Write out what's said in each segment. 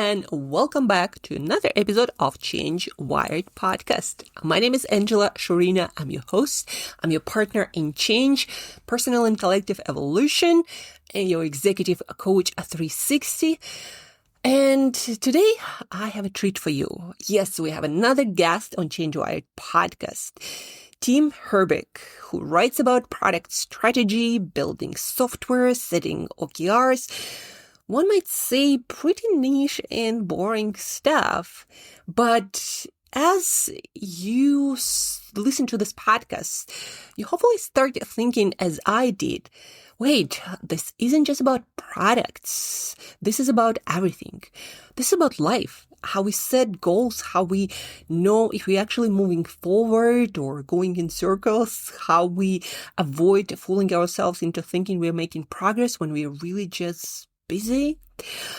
and welcome back to another episode of Change Wired podcast. My name is Angela Shurina. I'm your host. I'm your partner in change, personal and collective evolution, and your executive coach at 360. And today I have a treat for you. Yes, we have another guest on Change Wired podcast, Tim Herbig, who writes about product strategy, building software, setting OKRs. One might say pretty niche and boring stuff, but as you listen to this podcast, you hopefully start thinking as I did, wait, this isn't just about products. This is about everything. This is about life, how we set goals, how we know if we're actually moving forward or going in circles, how we avoid fooling ourselves into thinking we're making progress when we're really just busy.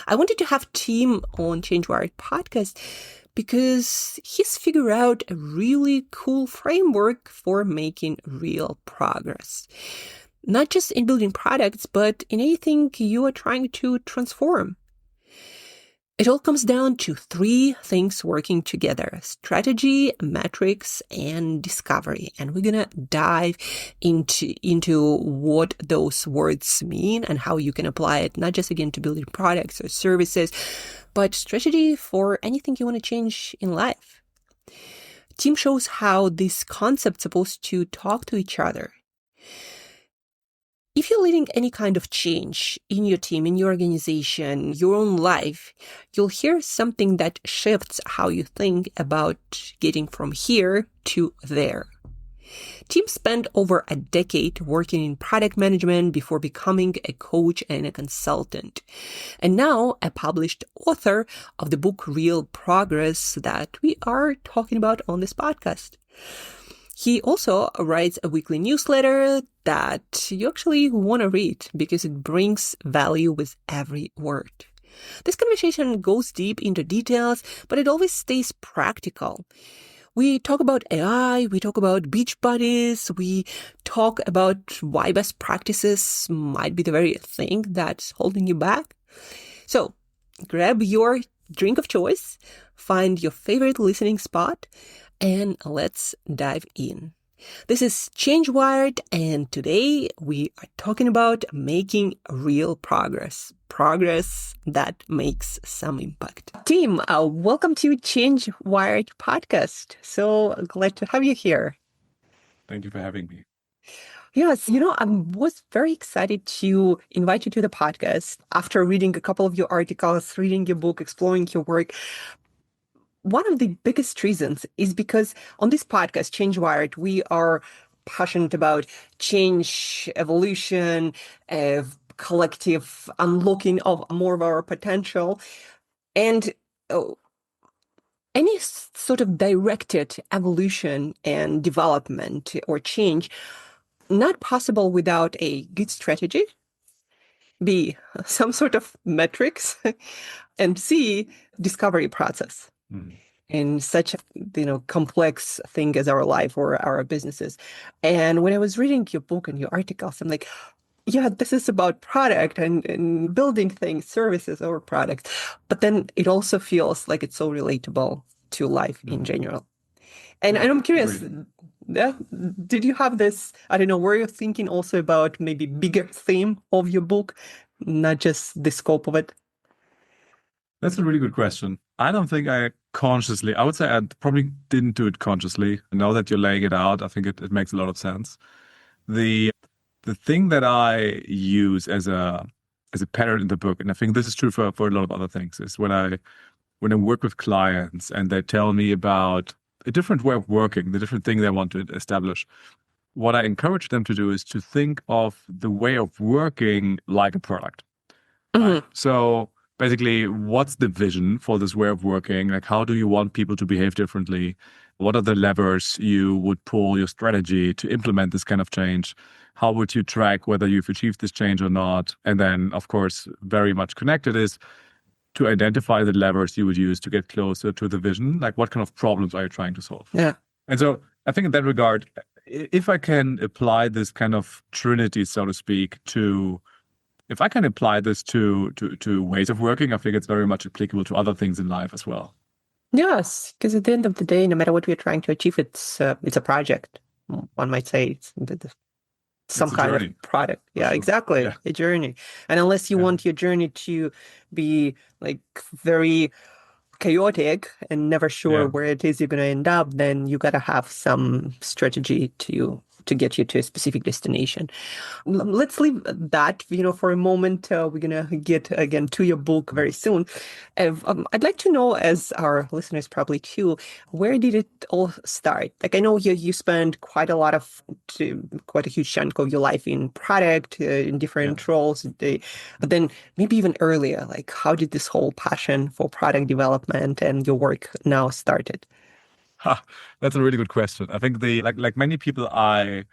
I wanted to have Tim on Change Wired podcast because he's figured out a really cool framework for making real progress. Not just in building products, but in anything you are trying to transform. It all comes down to three things working together: strategy, metrics, and discovery. And we're going to dive into what those words mean and how you can apply it, not just again to building products or services, but strategy for anything you want to change in life. Tim shows how these concepts are supposed to talk to each other. If you're leading any kind of change in your team, in your organization, your own life, you'll hear something that shifts how you think about getting from here to there. Tim spent over a decade working in product management before becoming a coach and a consultant, and now a published author of the book Real Progress that we are talking about on this podcast. He also writes a weekly newsletter that you actually want to read because it brings value with every word. This conversation goes deep into details, but it always stays practical. We talk about AI, we talk about beach buddies, we talk about why best practices might be the very thing that's holding you back. So grab your drink of choice, find your favorite listening spot, and let's dive in. This is Change Wired, and today we are talking about making real progress. Progress that makes some impact. Tim, welcome to Change Wired podcast. So glad to have you here. Thank you for having me. Yes, I was very excited to invite you to the podcast after reading a couple of your articles, reading your book, exploring your work. One of the biggest reasons is because on this podcast, Change Wired, we are passionate about change, evolution, collective unlocking of more of our potential, and any sort of directed evolution and development or change, not possible without a good strategy, B, some sort of metrics, and C, discovery process. In such a complex thing as our life or our businesses. And when I was reading your book and your articles, I'm like, yeah, this is about product and building things, services or products. But then it also feels like it's so relatable to life in general. And I'm curious, did you have this, I don't know, were you thinking also about maybe bigger theme of your book, not just the scope of it? That's a really good question. I don't think I would say I probably didn't do it consciously. Now that you're laying it out, I think it makes a lot of sense. The thing that I use as a pattern in the book, and I think this is true for a lot of other things, is when I work with clients and they tell me about a different way of working, the different thing they want to establish, what I encourage them to do is to think of the way of working like a product. Right? So basically, what's the vision for this way of working? Like, how do you want people to behave differently? What are the levers you would pull your strategy to implement this kind of change? How would you track whether you've achieved this change or not? And then, of course, very much connected is to identify the levers you would use to get closer to the vision. Like, what kind of problems are you trying to solve? Yeah. And so I think in that regard, if I can apply this kind of trinity, so to speak, to if I can apply this to ways of working, I think it's very much applicable to other things in life as well. Yes, because at the end of the day, no matter what we're trying to achieve, it's a project. One might say it's some It's a kind of journey, product. for Yeah, sure. exactly. Yeah. A journey. And unless you Yeah. want your journey to be like very chaotic and never sure Yeah. where it is you're going to end up, then you got to have some strategy to get you to a specific destination. Let's leave that, for a moment. We're gonna get again to your book very soon. I'd like to know, as our listeners probably too, where did it all start? Like, I know you spent quite a huge chunk of your life in product, in Yeah. different roles, but then maybe even earlier, like how did this whole passion for product development and your work now started? Ha, that's a really good question. I think like many people, I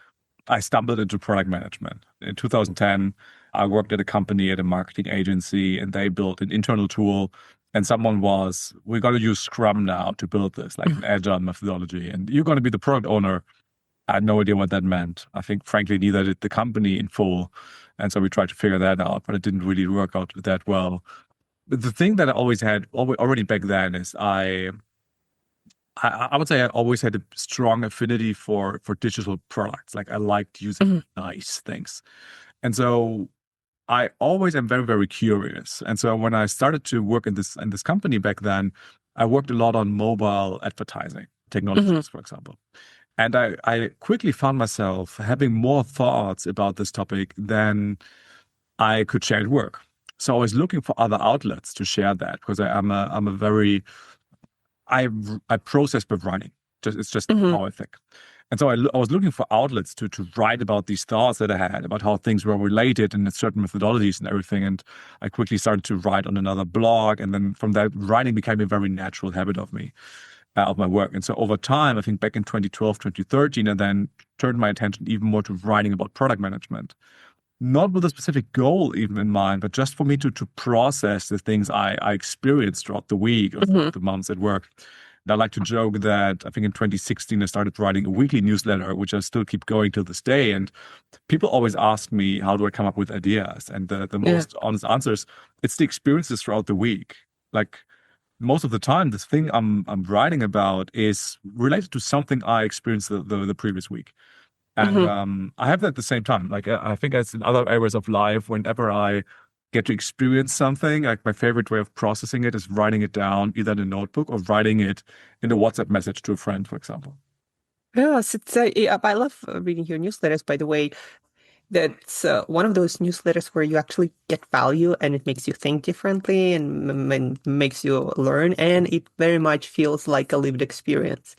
stumbled into product management. In 2010, I worked at a company, at a marketing agency, and they built an internal tool. And we're going to use Scrum now to build this, like an agile methodology. And you're going to be the product owner. I had no idea what that meant. I think, frankly, neither did the company in full. And so we tried to figure that out, but it didn't really work out that well. But the thing that I always had already back then is I would say I always had a strong affinity for digital products. Like I liked using Mhm. nice things. And so I always am very, very curious. And so when I started to work in this company back then, I worked a lot on mobile advertising Mhm. technologies, for example. And I quickly found myself having more thoughts about this topic than I could share at work. So I was looking for other outlets to share that because I'm a very I process with writing. It's just Mhm. how I think. And so I was looking for outlets to write about these thoughts that I had, about how things were related and certain methodologies and everything. And I quickly started to write on another blog. And then from that, writing became a very natural habit of me, of my work. And so over time, I think back in 2012, 2013, I then turned my attention even more to writing about product management. Not with a specific goal even in mind, but just for me to process the things I experienced throughout the week or throughout Mhm. the months at work. And I like to joke that I think in 2016 I started writing a weekly newsletter, which I still keep going to this day. And people always ask me, how do I come up with ideas? And the Yeah. most honest answer is it's the experiences throughout the week. Like most of the time, this thing I'm writing about is related to something I experienced the previous week. And Mhm. I have that at the same time. Like I think as in other areas of life, whenever I get to experience something, like my favorite way of processing it is writing it down either in a notebook or writing it in a WhatsApp message to a friend, for example. Yes, I love reading your newsletters, by the way. That's one of those newsletters where you actually get value and it makes you think differently and makes you learn, and it very much feels like a lived experience.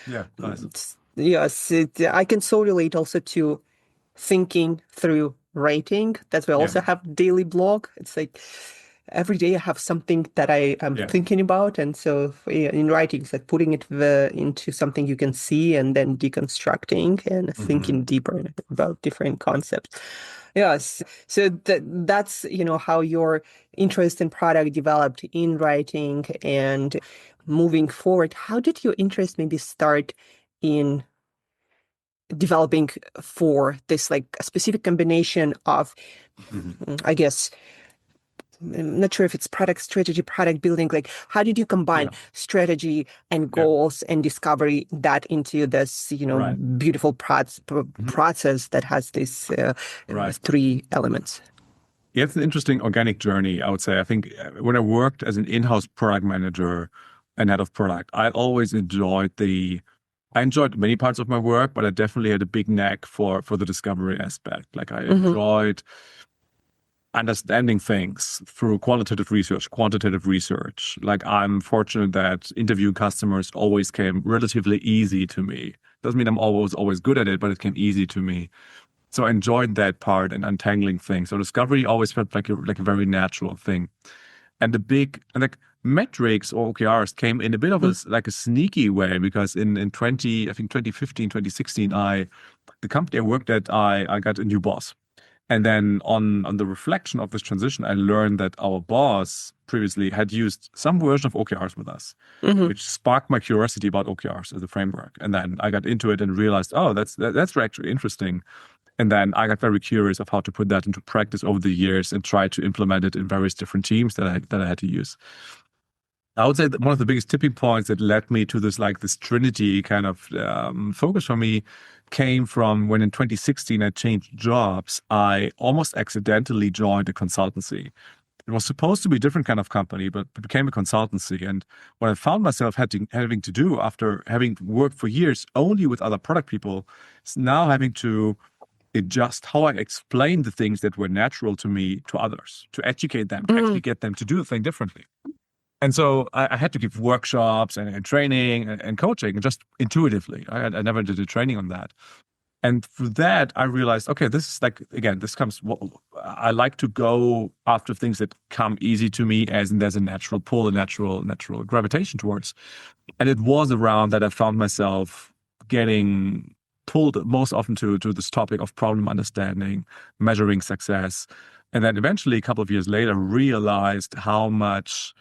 Yeah, nice. Yes, I can so relate also to thinking through writing. That's why I Yeah, also have daily blog. It's like every day I have something that I am yeah. thinking about. And so yeah, in writing, it's like putting it into something you can see and then deconstructing and Hmm. thinking deeper about different concepts. Yes. So that's, how your interest in product developed in writing and moving forward. How did your interest maybe start in developing for this like a specific combination of, Hmm. I guess, I'm not sure if it's product strategy, product building. Like, how did you combine Yeah, strategy and yeah. goals and discovery that into this, Right. beautiful Mhm. process that has these Right. three elements? Yeah, it's an interesting organic journey, I would say. I think when I worked as an in-house product manager and head of product, I enjoyed many parts of my work, but I definitely had a big knack for the discovery aspect. Like I Mm-hmm. enjoyed understanding things through qualitative research, quantitative research. Like I'm fortunate that interviewing customers always came relatively easy to me. Doesn't mean I'm always good at it, but it came easy to me. So I enjoyed that part and untangling things. So discovery always felt like a very natural thing. And the big and like metrics or OKRs came in a bit of like a sneaky way because in 2015, 2016, the company I worked at, I got a new boss. And then on the reflection of this transition, I learned that our boss previously had used some version of OKRs with us, Mm-hmm. which sparked my curiosity about OKRs as a framework. And then I got into it and realized, oh, that's actually interesting. And then I got very curious of how to put that into practice over the years and try to implement it in various different teams that I had to use. I would say that one of the biggest tipping points that led me to this Trinity kind of focus for me came from when in 2016 I changed jobs. I almost accidentally joined a consultancy. It was supposed to be a different kind of company, but it became a consultancy. And what I found myself having to do after having worked for years only with other product people is now having to adjust how I explain the things that were natural to me to others, to educate them, to actually get them to do the thing differently. And so I had to give workshops and training and coaching just intuitively. I never did a training on that. And through that, I realized, okay, this is like, again, I like to go after things that come easy to me, as in there's a natural pull, a natural gravitation towards. And it was around that I found myself getting pulled most often to this topic of problem understanding, measuring success. And then eventually, a couple of years later, realized how much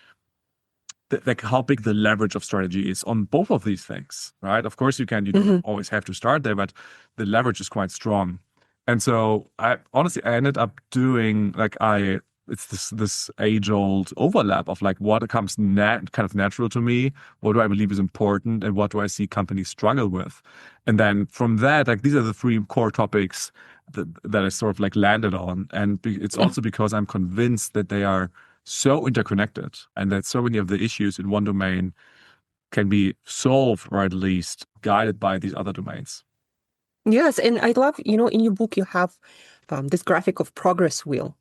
how big the leverage of strategy is on both of these things, right? Of course, you don't always have to start there, but the leverage is quite strong. And so I ended up doing it's this age-old overlap of like what comes kind of natural to me, what do I believe is important, and what do I see companies struggle with. And then from that, like these are the three core topics that I sort of like landed on. And it's also because I'm convinced that they are so interconnected and that so many of the issues in one domain can be solved or at least guided by these other domains. Yes, and I love, in your book, you have this graphic of progress wheel.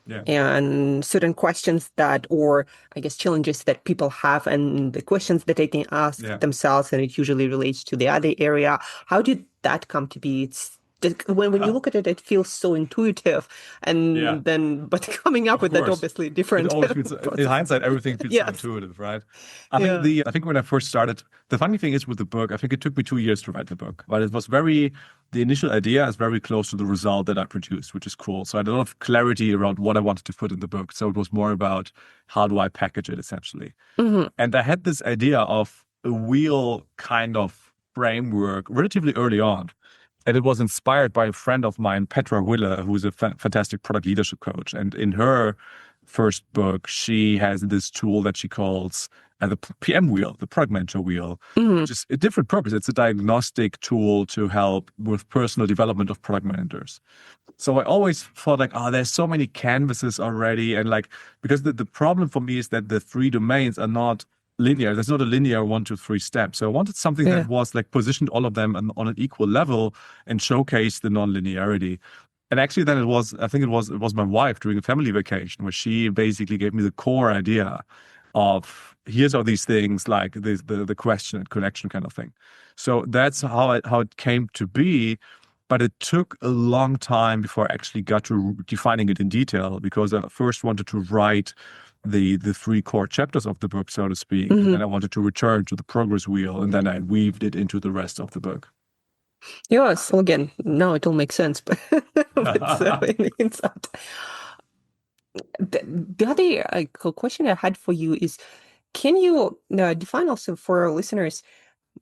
Yeah. And certain questions or I guess challenges that people have and the questions that they can ask themselves, and it usually relates to the other area. How did that come to be? When you look at it, it feels so intuitive, and then but coming up with that obviously different. It always feels, in hindsight, everything feels so intuitive, right? I think when I first started, the funny thing is with the book, I think it took me 2 years to write the book, but it was the initial idea is very close to the result that I produced, which is cool. So I had a lot of clarity around what I wanted to put in the book. So it was more about how do I package it essentially. And I had this idea of a wheel kind of framework relatively early on. And it was inspired by a friend of mine, Petra Willer, who's a fantastic product leadership coach. And in her first book, she has this tool that she calls the PM wheel, the product manager wheel, which is a different purpose. It's a diagnostic tool to help with personal development of product managers. So I always thought like, there's so many canvases already. And like, because the problem for me is that the three domains are not linear. There's not a linear 1, 2, 3 step. So I wanted something that was like positioned all of them on an equal level and showcase the non-linearity. And actually then it was my wife during a family vacation where she basically gave me the core idea of here's all these things like the question and connection kind of thing. So that's how it came to be. But it took a long time before I actually got to defining it in detail, because I first wanted to write the three core chapters of the book, so to speak. And then I wanted to return to the progress wheel, and then I weaved it into the rest of the book. Yes, well, again, now it all makes sense. But inside. The other question I had for you is, can you define also for our listeners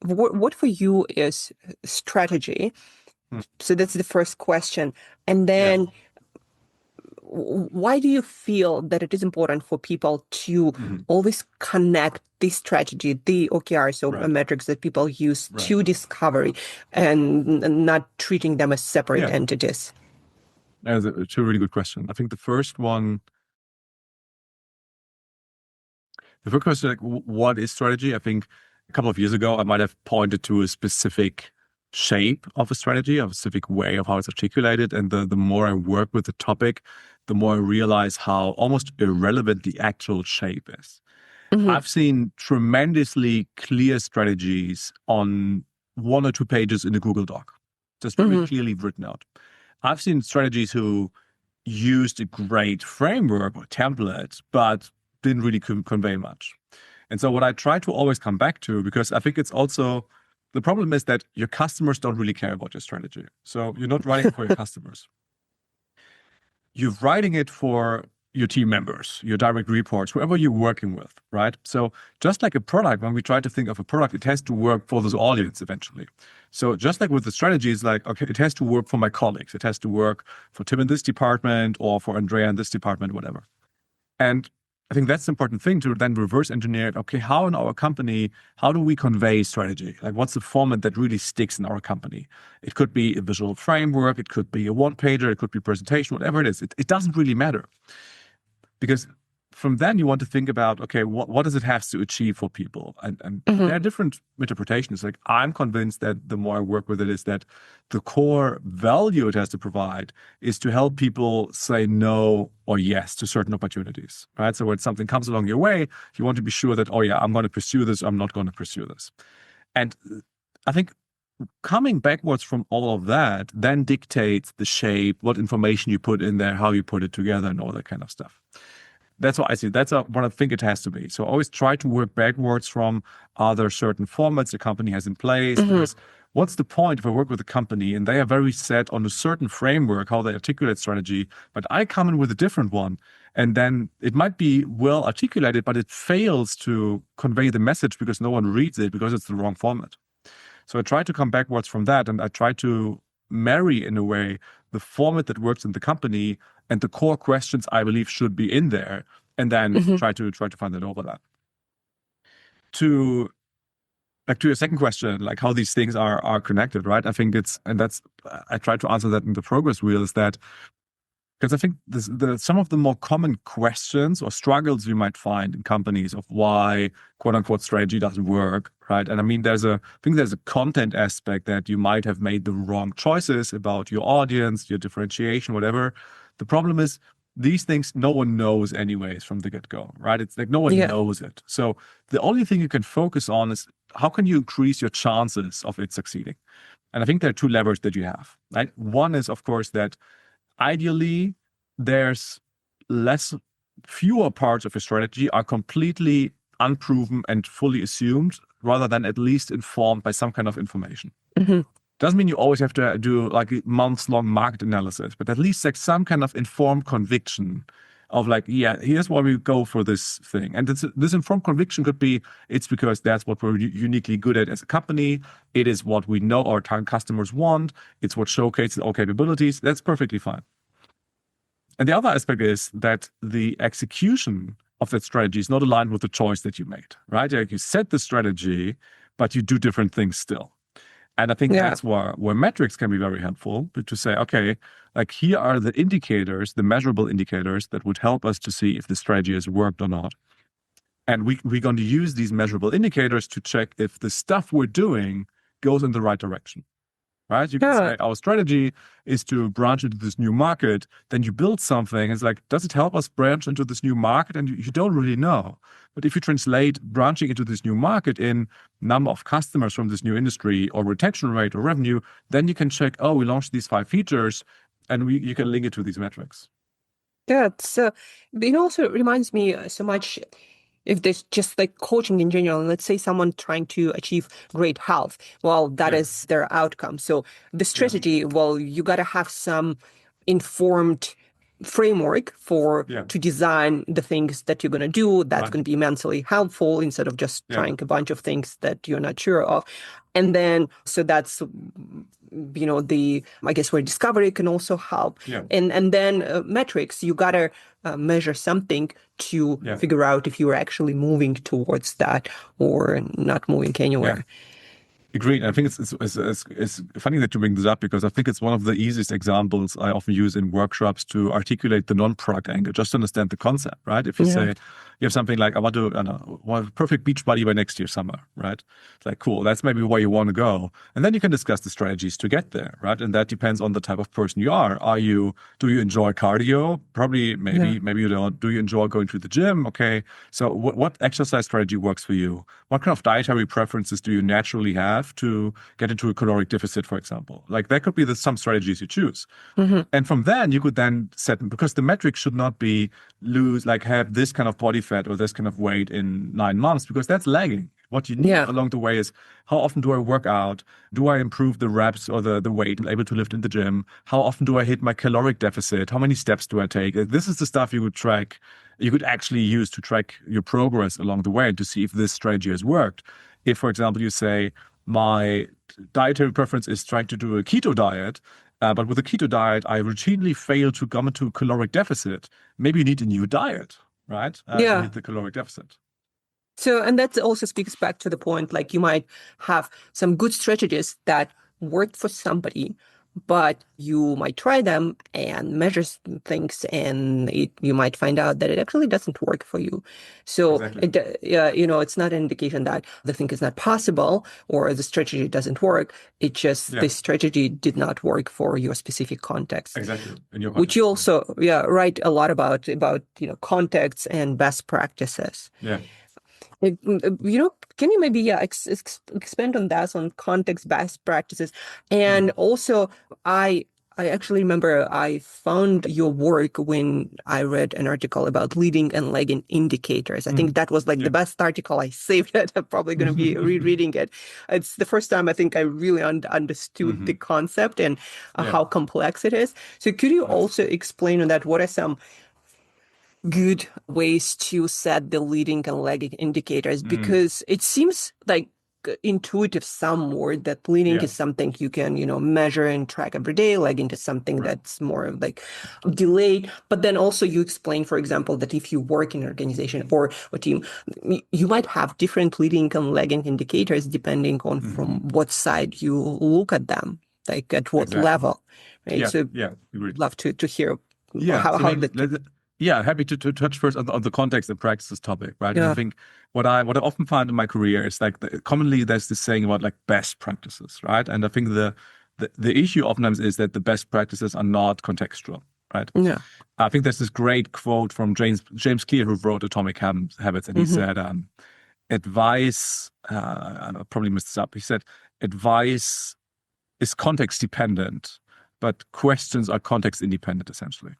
what for you is strategy? So that's the first question. And then why do you feel that it is important for people to always connect this strategy, the OKRs or metrics that people use to discovery, and not treating them as separate entities? That's a really good question. I think the first question, like, what is strategy? I think a couple of years ago, I might have pointed to a specific shape of a strategy, of a specific way of how it's articulated. And the more I work with the topic, the more I realize how almost irrelevant the actual shape is. I've seen tremendously clear strategies on 1 or 2 pages in a Google Doc, just very clearly written out. I've seen strategies who used a great framework or template, but didn't really convey much. And so what I try to always come back to, because I think it's also, the problem is that your customers don't really care about your strategy. So you're not writing it for your customers. You're writing it for your team members, your direct reports, whoever you're working with, right? So just like a product, when we try to think of a product, it has to work for this audience eventually. So just like with the strategy, it's like, okay, it has to work for my colleagues. It has to work for Tim in this department or for Andrea in this department, whatever. And I think that's the important thing to then reverse engineer it. Okay, how in our company, how do we convey strategy? Like what's the format that really sticks in our company? It could be a visual framework, it could be a one-pager, it could be a presentation, whatever it is. It doesn't really matter. Because from then you want to think about, okay, what does it have to achieve for people? And there are different interpretations. Like I'm convinced that the more I work with it is that the core value it has to provide is to help people say no or yes to certain opportunities, right? So when something comes along your way, you want to be sure that, oh yeah, I'm going to pursue this, I'm not going to pursue this. And I think coming backwards from all of that then dictates the shape, what information you put in there, how you put it together, and all that kind of stuff. That's what I see. That's what I think it has to be. So always try to work backwards from other certain formats the company has in place. Because what's the point if I work with a company and they are very set on a certain framework, how they articulate strategy, but I come in with a different one. And then it might be well articulated, but it fails to convey the message because no one reads it because it's the wrong format. So I try to come backwards from that, and I try to marry, in a way, the format that works in the company and the core questions I believe should be in there, and then try to find that overlap. To your second question, like how these things are connected, right? I think I try to answer that in the progress wheel, is that because I think some of the more common questions or struggles you might find in companies of why quote unquote strategy doesn't work, right? And I mean, there's a content aspect that you might have made the wrong choices about your audience, your differentiation, whatever. The problem is these things no one knows anyways from the get-go, right? It's like no one knows it. So the only thing you can focus on is how can you increase your chances of it succeeding? And I think there are two levers that you have, right? One is, of course, that ideally, there's fewer parts of your strategy are completely unproven and fully assumed, rather than at least informed by some kind of information. Doesn't mean you always have to do like a months-long market analysis, but at least like some kind of informed conviction of like, yeah, here's why we go for this thing. And this informed conviction could be, it's because that's what we're uniquely good at as a company. It is what we know our target customers want. It's what showcases our capabilities. That's perfectly fine. And the other aspect is that the execution of that strategy is not aligned with the choice that you made, right? Like you set the strategy, but you do different things still. And I think that's where metrics can be very helpful, to say, okay, like here are the indicators, the measurable indicators that would help us to see if the strategy has worked or not. And we're going to use these measurable indicators to check if the stuff we're doing goes in the right direction, right? You can say our strategy is to branch into this new market. Then you build something. It's like, does it help us branch into this new market? And you don't really know. But if you translate branching into this new market in number of customers from this new industry or retention rate or revenue, then you can check, oh, we launched these 5 features, and you can link it to these metrics. Yeah, it also reminds me so much, if there's just like coaching in general, and let's say someone trying to achieve great health, well, that is their outcome. So the strategy, well, you got to have some informed framework to design the things that you're going to do that's going to be immensely helpful, instead of just trying a bunch of things that you're not sure of. And then so that's I guess where discovery can also help. And then metrics, you gotta measure something to figure out if you're actually moving towards that or not moving anywhere. Agreed. I think it's funny that you bring this up, because I think it's one of the easiest examples I often use in workshops to articulate the non-product angle, just to understand the concept, right? If you say you have something like, I want a perfect beach body by next year summer, right? It's like, cool, that's maybe where you want to go. And then you can discuss the strategies to get there, right? And that depends on the type of person you are. Do you enjoy cardio? Probably, maybe you don't. Do you enjoy going to the gym? Okay. So what exercise strategy works for you? What kind of dietary preferences do you naturally have to get into a caloric deficit, for example? Like that could be some strategies you choose. And from then you could then set, because the metric should not be have this kind of body fat or this kind of weight in 9 months, because that's lagging, What you need Yeah. along the way is, how often do I work out? Do I improve the reps or the weight I'm able to lift in the gym? How often do I hit my caloric deficit? How many steps do I take? This is the stuff you would track. You could actually use to track your progress along the way and to see if this strategy has worked. If, for example, you say, my dietary preference is trying to do a keto diet, but with a keto diet, I routinely fail to come into caloric deficit. Maybe you need a new diet, right? To Yeah. hit the caloric deficit. So, and that also speaks back to the point, like you might have some good strategies that worked for somebody, but you might try them and measure things, and you might find out that it actually doesn't work for you. So, Exactly. it's not an indication that the thing is not possible or the strategy doesn't work. It's just the strategy did not work for your specific context. Exactly. In your context. Which you also, write a lot about, contexts and best practices. Yeah. Can you maybe expand on that, on context, best practices? And also, I actually remember I found your work when I read an article about leading and lagging indicators. I think that was like the best article. I saved it. I'm probably going to be rereading it. It's the first time I think I really understood the concept and how complex it is. So could you also explain on that? What are some good ways to set the leading and lagging indicators? Because it seems like intuitive somewhere that leading is something you can, measure and track every day. Lagging is something that's more like delayed. But then also you explain, for example, that if you work in an organization or a team, you might have different leading and lagging indicators depending on from what side you look at them, like at what level, right? Agreed. Love to hear happy to touch first on the context and practices topic, right? And I think what I often find in my career is like commonly there's this saying about like best practices, right? And I think the issue oftentimes is that the best practices are not contextual, right? Yeah. I think there's this great quote from James Clear, who wrote Atomic Habits, and he said, advice, I probably messed this up. He said, advice is context dependent, but questions are context independent, essentially.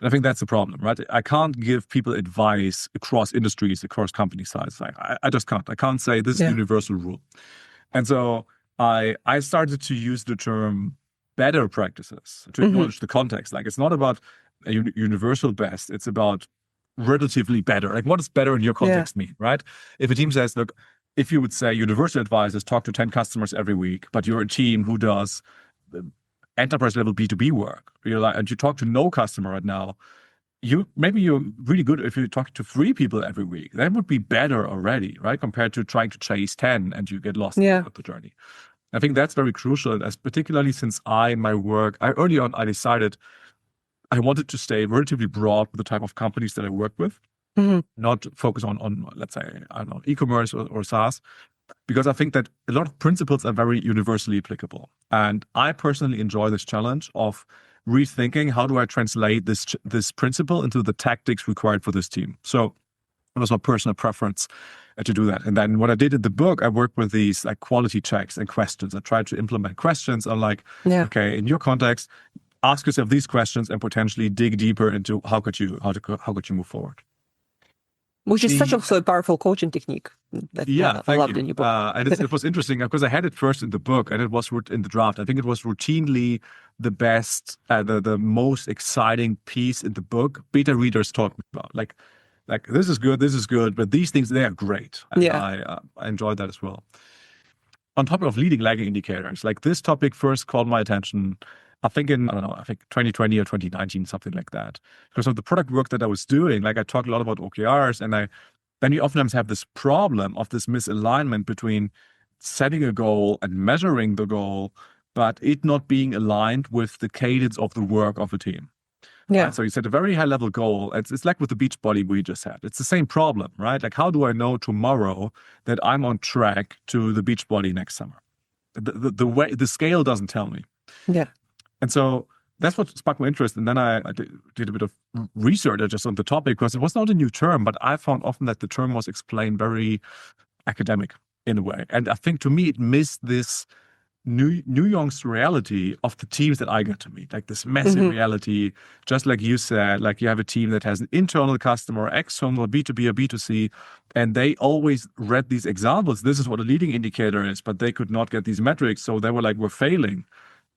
And I think that's the problem, right? I can't give people advice across industries, across company size. I just can't. I can't say this is a universal rule. And so I started to use the term better practices to acknowledge the context. Like, it's not about a universal best. It's about relatively better. Like, what does better in your context mean, right? If a team says, look, if you would say universal advice is talk to 10 customers every week, but you're a team who does enterprise level B2B work, and you talk to no customer right now, you're really good if you talk to 3 people every week. That would be better already, right? Compared to trying to chase 10 and you get lost in the journey. I think that's very crucial, as particularly since early on, I decided I wanted to stay relatively broad with the type of companies that I work with, not focus on let's say, I don't know, e-commerce or SaaS. Because I think that a lot of principles are very universally applicable. And I personally enjoy this challenge of rethinking how do I translate this principle into the tactics required for this team. So it was my personal preference to do that. And then what I did in the book, I worked with these like quality checks and questions. I tried to implement questions on like, okay, in your context, ask yourself these questions and potentially dig deeper into how could you move forward. Which is such a powerful coaching technique that I loved in your book. And it was interesting because I had it first in the book and it was in the draft. I think it was routinely the best, the most exciting piece in the book. Beta readers talk about like this is good, but these things, they are great. And I enjoyed that as well. On top of leading lagging indicators, like this topic first caught my attention, I think 2020 or 2019, something like that. Because of the product work that I was doing, like I talked a lot about OKRs, and then you oftentimes have this problem of this misalignment between setting a goal and measuring the goal, but it not being aligned with the cadence of the work of a team. Yeah. Right? So you set a very high level goal. It's like with the beach body we just had. It's the same problem, right? Like, how do I know tomorrow that I'm on track to the beach body next summer? The scale doesn't tell me. Yeah. And so that's what sparked my interest. And then I did a bit of research just on the topic, because it was not a new term, but I found often that the term was explained very academic in a way. And I think to me, it missed this nuanced reality of the teams that I got to meet, like this massive reality, just like you said, like you have a team that has an internal customer, external, B2B or B2C, and they always read these examples. This is what a leading indicator is, but they could not get these metrics. So they were like, we're failing.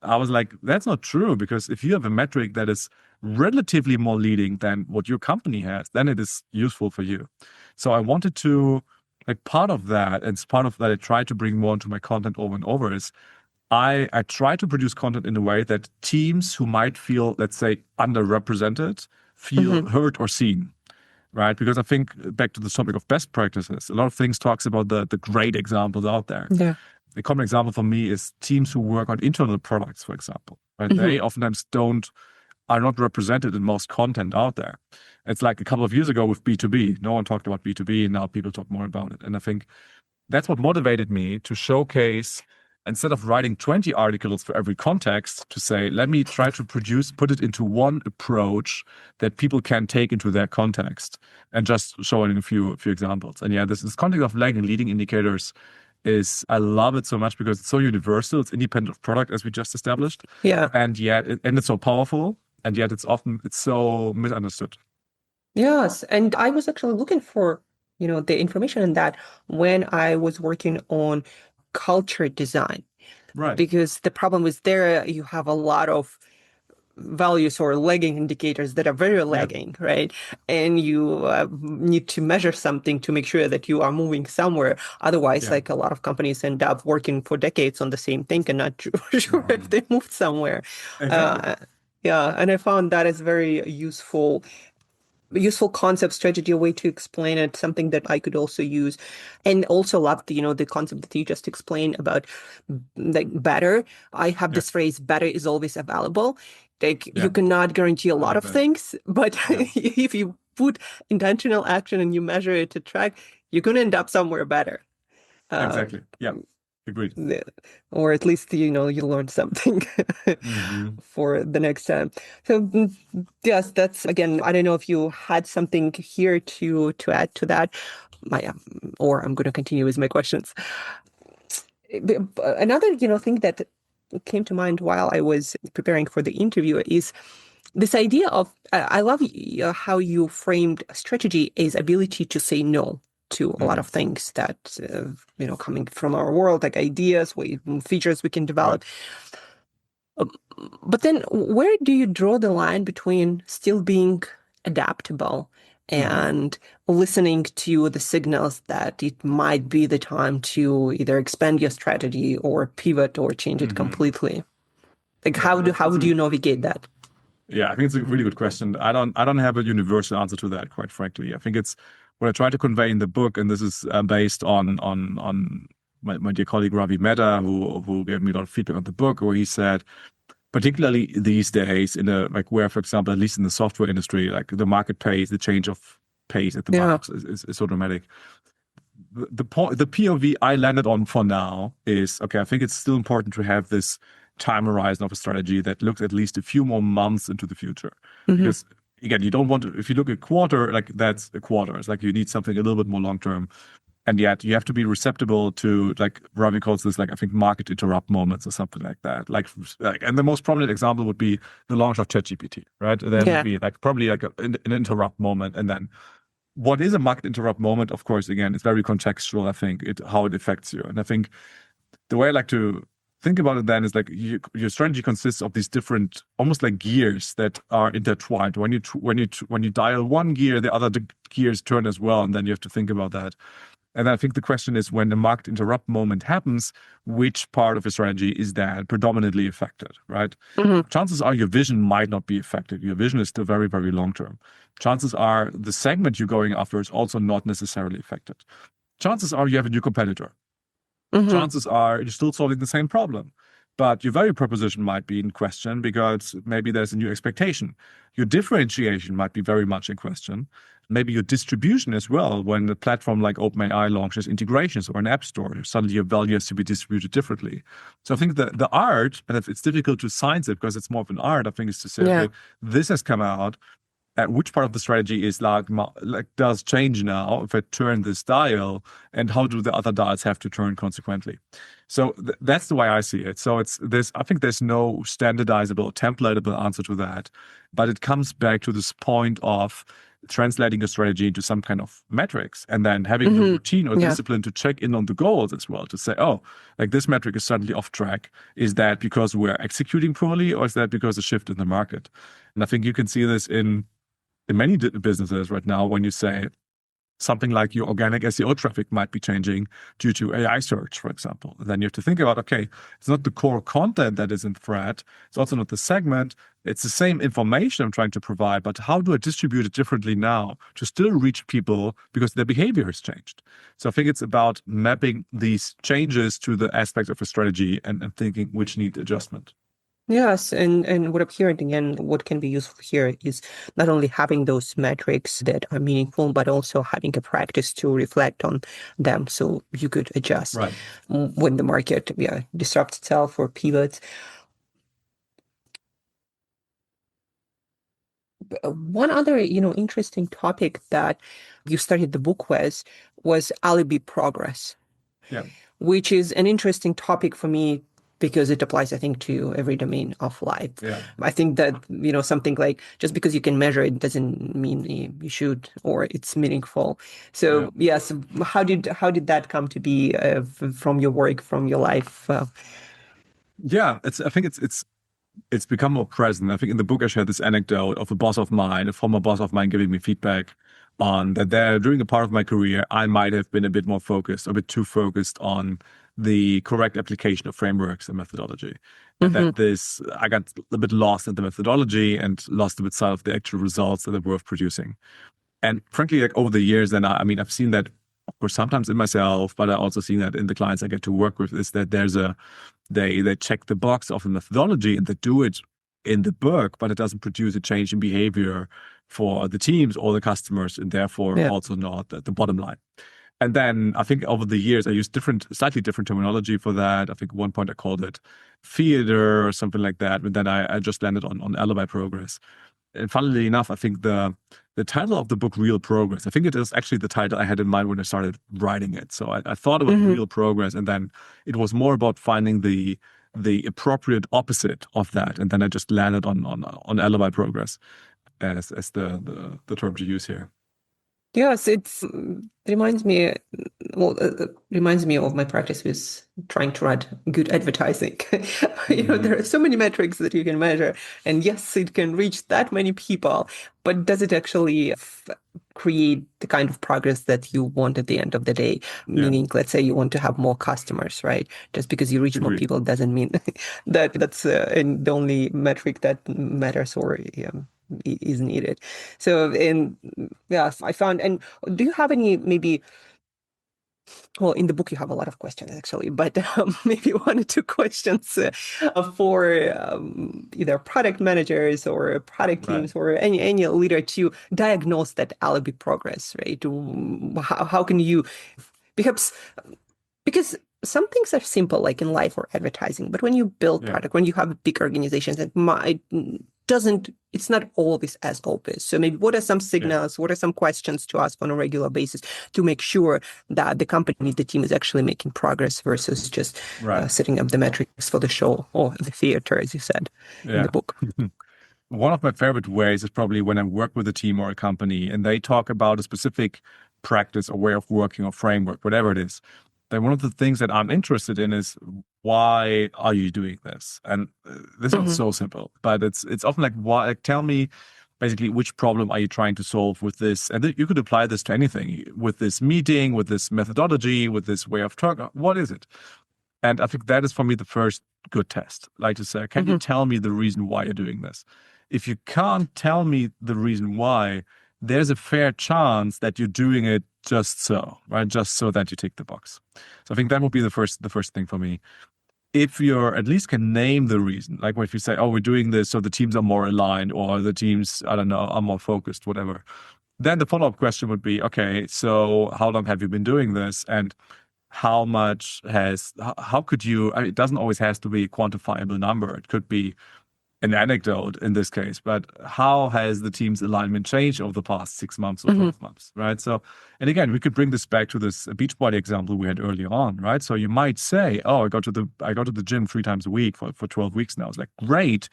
I was like, that's not true, because if you have a metric that is relatively more leading than what your company has, then it is useful for you. So I wanted to, like, part of that, and it's part of that I try to bring more into my content over and over, is I try to produce content in a way that teams who might feel, let's say, underrepresented feel heard or seen, right? Because I think, back to the topic of best practices, a lot of things talks about the great examples out there. Yeah. A common example for me is teams who work on internal products, for example, right? They oftentimes are not represented in most content out there. It's like a couple of years ago with B2B. No one talked about B2B, and now people talk more about it. And I think that's what motivated me to showcase, instead of writing 20 articles for every context, to say, let me try to put it into one approach that people can take into their context, and just showing a few examples. And yeah, this context of lagging leading indicators I love it so much because it's so universal. It's independent of product, as we just established. Yeah. And yet, it's so powerful. And yet it's so misunderstood. Yes. And I was actually looking for, the information in that when I was working on culture design. Right. Because the problem is there, you have a lot of values or lagging indicators that are very lagging, right? And you need to measure something to make sure that you are moving somewhere. Otherwise, like a lot of companies end up working for decades on the same thing and not sure if they moved somewhere. Exactly. And I found that is very useful concept, strategy, a way to explain it, something that I could also use. And also loved, the concept that you just explained about, like, better. I have this phrase, better is always available. Like, you cannot guarantee a lot of things, but if you put intentional action and you measure it to track, you're going to end up somewhere better. Exactly. Yeah. Agreed. Or at least, you learn something for the next time. So yes, that's, again, I don't know if you had something here to add to that, or I'm going to continue with my questions. Another, thing that came to mind while I was preparing for the interview is this idea of, I love how you framed strategy as ability to say no to a lot of things that, coming from our world, like ideas, features we can develop. But then where do you draw the line between still being adaptable and listening to the signals that it might be the time to either expand your strategy or pivot or change it completely? Like, how do you navigate that? Yeah, I think it's a really good question. I don't have a universal answer to that, quite frankly. I think it's what I try to convey in the book, and this is based on my dear colleague Ravi Mehta, who gave me a lot of feedback on the book, where he said, particularly these days, where, for example, at least in the software industry, like the market pace, the change of pace at the market is so dramatic. The POV I landed on for now is, okay, I think it's still important to have this time horizon of a strategy that looks at least a few more months into the future. Because again, you don't want to, if you look at quarter, like that's a quarter. It's like you need something a little bit more long term. And yet you have to be receptible to, like Ravi calls this, like, I think, market interrupt moments or something like that. Like, and the most prominent example would be the launch of ChatGPT, right? There would be probably an interrupt moment. And then what is a market interrupt moment? Of course, again, it's very contextual, I think, how it affects you. And I think the way I like to think about it then is like your strategy consists of these different, almost like gears that are intertwined. When you dial one gear, the other gears turn as well, and then you have to think about that. And I think the question is, when the market interrupt moment happens, which part of your strategy is that predominantly affected, right? Chances are your vision might not be affected. Your vision is still very, very long term. Chances are the segment you're going after is also not necessarily affected. Chances are you have a new competitor. Chances are you're still solving the same problem, but your value proposition might be in question because maybe there's a new expectation. Your differentiation might be very much in question. Maybe your distribution as well. When a platform like OpenAI launches integrations or an app store, suddenly your value has to be distributed differently. So I think the art, and it's difficult to science it because it's more of an art, I think, is to say, okay, this has come out. At which part of the strategy is like does change now if I turn this dial, and how do the other dials have to turn consequently? So that's the way I see it. So I think there's no standardizable, templatable answer to that, but it comes back to this point of translating a strategy into some kind of metrics and then having the routine or discipline to check in on the goals as well, to say, oh, like this metric is suddenly off track. Is that because we're executing poorly, or is that because of a shift in the market? And I think you can see this in many businesses right now when you say, something like your organic SEO traffic might be changing due to AI search, for example. And then you have to think about, okay, it's not the core content that is in threat. It's also not the segment. It's the same information I'm trying to provide, but how do I distribute it differently now to still reach people because their behavior has changed? So I think it's about mapping these changes to the aspects of a strategy and thinking which need adjustment. Yes, and what I'm hearing again, what can be useful here is not only having those metrics that are meaningful, but also having a practice to reflect on them so you could adjust when the market disrupts itself or pivots. One other, interesting topic that you started the book with was alibi progress, which is an interesting topic for me because it applies, I think, to every domain of life. I think that, something like just because you can measure it doesn't mean you should or it's meaningful. So yes, how did that come to be from your work, from your life? I think it's become more present. I think in the book I shared this anecdote of a former boss of mine giving me feedback on that during a part of my career, I might have been a bit more focused, a bit too focused on the correct application of frameworks and methodology. And that I got a bit lost in the methodology and lost a bit sight of the actual results that are worth producing. And frankly, like over the years, and I've seen that, of course, sometimes in myself, but I also seen that in the clients I get to work with, is that they check the box of the methodology and they do it in the book, but it doesn't produce a change in behavior for the teams or the customers, and therefore also not the bottom line. And then I think over the years, I used slightly different terminology for that. I think at one point I called it theater or something like that. But then I just landed on alibi progress. And funnily enough, I think the title of the book, Real Progress, I think it is actually the title I had in mind when I started writing it. So I thought about real progress, and then it was more about finding the appropriate opposite of that. And then I just landed on alibi progress as the term to use here. Yes, it reminds me of my practice with trying to write good advertising. There are so many metrics that you can measure, and yes, it can reach that many people, but does it actually create the kind of progress that you want at the end of the day? Meaning, let's say you want to have more customers, right? Just because you reach more people doesn't mean that that's the only metric that matters or is needed. So, I found, and do you have any maybe, well, in the book you have a lot of questions actually, but maybe 1 or 2 questions for either product managers or product teams or any leader to diagnose that alibi progress, right? How can you, because some things are simple, like in life or advertising, but when you build product, when you have big organizations, it's not always as obvious. So maybe what are some signals, what are some questions to ask on a regular basis to make sure that the company, the team is actually making progress versus just setting up the metrics for the show or the theater, as you said in the book? One of my favorite ways is probably when I work with a team or a company and they talk about a specific practice or way of working or framework, whatever it is. Then one of the things that I'm interested in is, why are you doing this? And this is so simple, but it's often like, why? Like, tell me basically which problem are you trying to solve with this? And you could apply this to anything, with this meeting, with this methodology, with this way of talking. What is it? And I think that is for me the first good test. Like to say, can you tell me the reason why you're doing this? If you can't tell me the reason why, there's a fair chance that you're doing it just so, right? Just so that you tick the box. So I think that would be the first thing for me. If you're at least can name the reason, like if you say, oh, we're doing this so the teams are more aligned or the teams, I don't know, are more focused, whatever. Then the follow-up question would be, okay, so how long have you been doing this? And how could you, it doesn't always have to be a quantifiable number. It could be an anecdote in this case, but how has the team's alignment changed over the past 6 months or Hmm. 12 months, right? So, and again, we could bring this back to this Beachbody example we had earlier on, right? So you might say, oh, I go to the gym 3 times a week for 12 weeks now. It's like, great,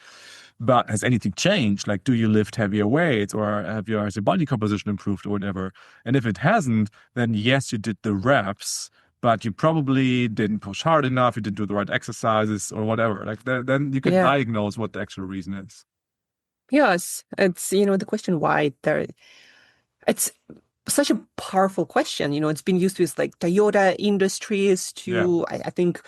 but has anything changed? Like, do you lift heavier weights, or has your body composition improved or whatever? And if it hasn't, then yes, you did the reps, but you probably didn't push hard enough, you didn't do the right exercises or whatever. Like then you can Yeah. diagnose what the actual reason is. Yes. It's, the question why there, it's such a powerful question. It's been used with like Toyota Industries Yeah, to, I think,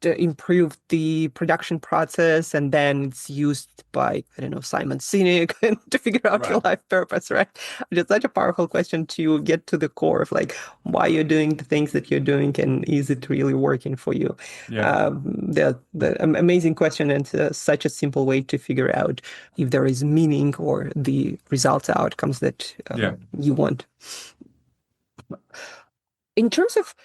to improve the production process, and then it's used by, I don't know, Simon Sinek to figure out your right. life purpose, right? It's such a powerful question to get to the core of like why you're doing the things that you're doing and is it really working for you? Yeah, Amazing question, and such a simple way to figure out if there is meaning or the results, outcomes that yeah. you want. In terms of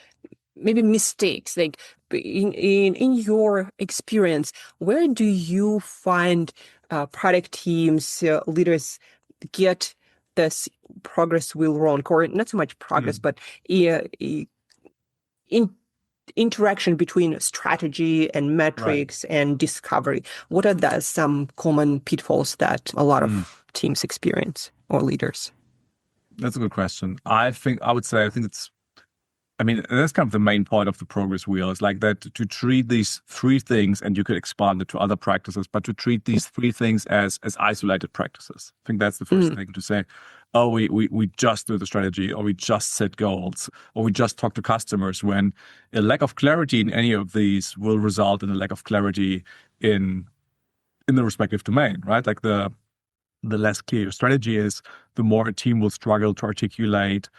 maybe mistakes, like in your experience, where do you find product teams, leaders get this progress wheel wrong, or not so much progress, Mm, but in interaction between strategy and right. metrics and discovery? What are some common pitfalls that a lot Mm. of teams experience or leaders? That's a good question. I think it's, I mean, that's kind of the main point of the progress wheel is like that to treat these three things, and you could expand it to other practices, but to treat these three things as isolated practices. I think that's the first Mm, thing to say, oh, we just do the strategy, or we just set goals, or we just talk to customers, when a lack of clarity in any of these will result in a lack of clarity in the respective domain, right? Like the less clear your strategy is, the more a team will struggle to articulate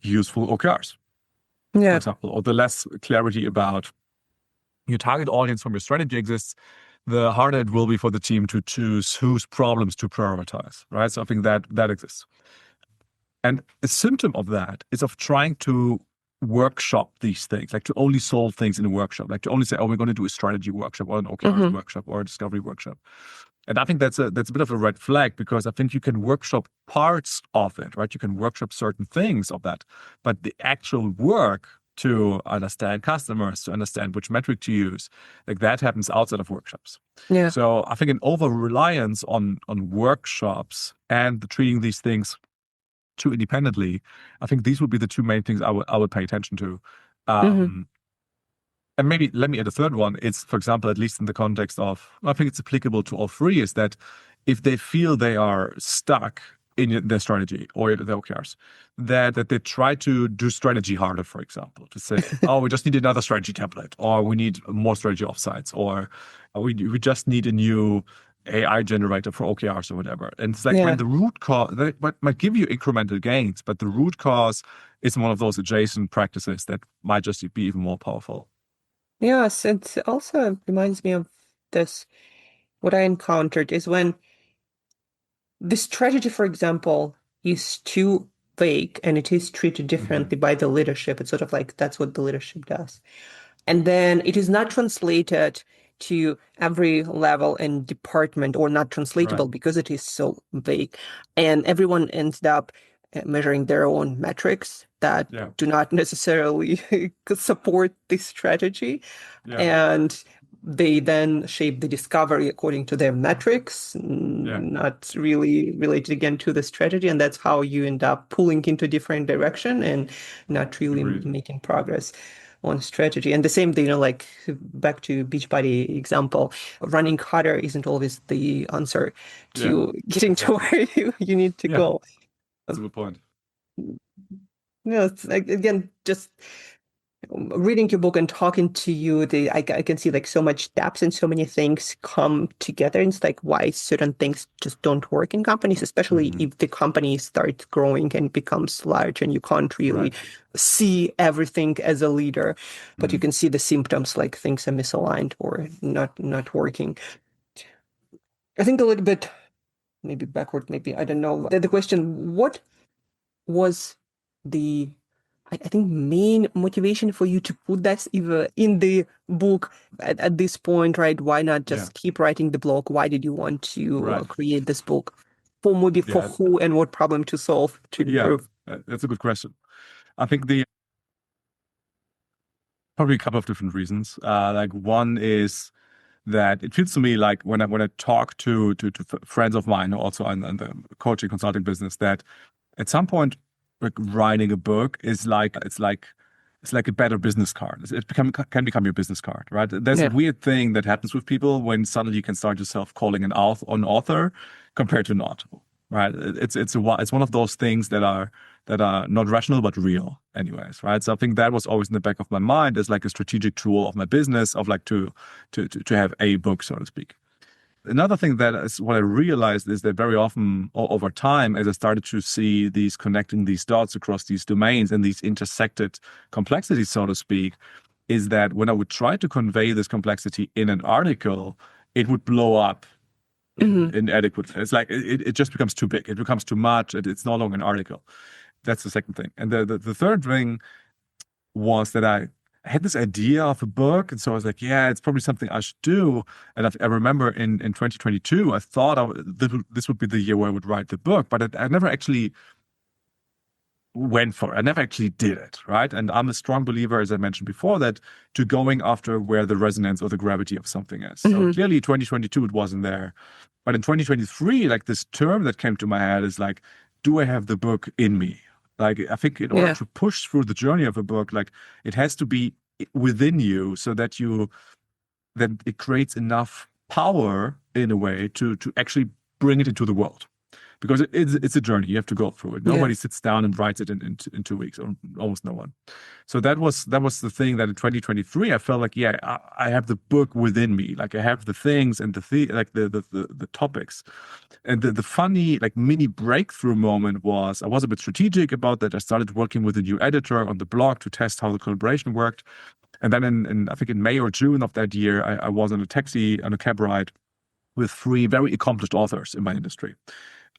useful OKRs, for yeah. example, or the less clarity about your target audience from your strategy exists, the harder it will be for the team to choose whose problems to prioritize, right? So I think that exists. And a symptom of that is of trying to workshop these things, like to only solve things in a workshop, like to only say, oh, we're going to do a strategy workshop or an OKRs Hmm. workshop or a discovery workshop. And I think that's a bit of a red flag, because I think you can workshop parts of it, right? You can workshop certain things of that, but the actual work to understand customers, to understand which metric to use, like that happens outside of workshops. Yeah. So I think an over reliance on workshops and treating these things too independently, I think these would be the two main things I would pay attention to. Hmm. Um, and maybe let me add a third one. It's, for example, at least in the context of, I think it's applicable to all three, is that if they feel they are stuck in their strategy or their OKRs, that they try to do strategy harder, for example, to say, oh, we just need another strategy template, or we need more strategy offsites, or we just need a new AI generator for OKRs or whatever. And it's like, when Yeah. the root cause, that might give you incremental gains, but the root cause is one of those adjacent practices that might just be even more powerful. Yes, it also reminds me of this. What I encountered is when the strategy, for example, is too vague and it is treated Hmm. differently by the leadership. It's sort of like that's what the leadership does. And then it is not translated to every level and department, or not Right. translatable because it is so vague. And everyone ends up measuring their own metrics that Yeah. do not necessarily support this strategy. Yeah. And they then shape the discovery according to their metrics, Yeah. not really related again to the strategy. And that's how you end up pulling into different direction and not really Agreed. making progress on strategy. And the same thing, like back to Beachbody example, running harder isn't always the answer Yeah. to getting to Exactly. where you need to Yeah. go. That's a good point. It's like, again, just reading your book and talking to you, I can see like so much depth and so many things come together. And it's like why certain things just don't work in companies, especially Hmm. if the company starts growing and becomes large and you can't really Right. see everything as a leader, but you Mm. can see the symptoms like things are misaligned or not working. I think a little bit maybe backward, maybe I don't know. The question, what was the I think main motivation for you to put that either in the book at this point, right? Why not Yeah, just keep writing the blog? Why did you want to right. create this book? For maybe for Yeah, who and what problem to solve to yeah. improve? That's a good question. I think the probably a couple of different reasons. Like one is that it feels to me like when I talk to friends of mine, also in the coaching consulting business, that at some point, like writing a book is like it's like a better business card. Can become your business card, right? There's a Yeah. weird thing that happens with people when suddenly you can start yourself calling an author compared to not, right? It's one of those things that are not rational but real, anyways, right? So I think that was always in the back of my mind as like a strategic tool of my business of like to have a book, so to speak. Another thing that is what I realized is that very often over time, as I started to see these connecting these dots across these domains and these intersected complexities, so to speak, is that when I would try to convey this complexity in an article, it would blow up Hmm. inadequately. It's like it just becomes too big. It becomes too much. It's no longer an article. That's the second thing. And the third thing was that I had this idea of a book. And so I was like, yeah, it's probably something I should do. And I remember in 2022, I thought this would be the year where I would write the book, but I never actually went for it. I never actually did it, right? And I'm a strong believer, as I mentioned before, that to going after where the resonance or the gravity of something is. So Hmm. clearly 2022, it wasn't there. But in 2023, like this term that came to my head is like, do I have the book in me? Like, I think in order Yeah. to push through the journey of a book, like it has to be within you so that that it creates enough power in a way to actually bring it into the world. Because it's a journey. You have to go through it. Yeah. Nobody sits down and writes it in 2 weeks, or almost no one. So that was the thing that in 2023 I felt like, yeah, I have the book within me. Like I have the things and like the topics. And the funny like mini breakthrough moment was I was a bit strategic about that. I started working with a new editor on the blog to test how the collaboration worked. And then I think in May or June of that year, I was on a cab ride with three very accomplished authors in my industry.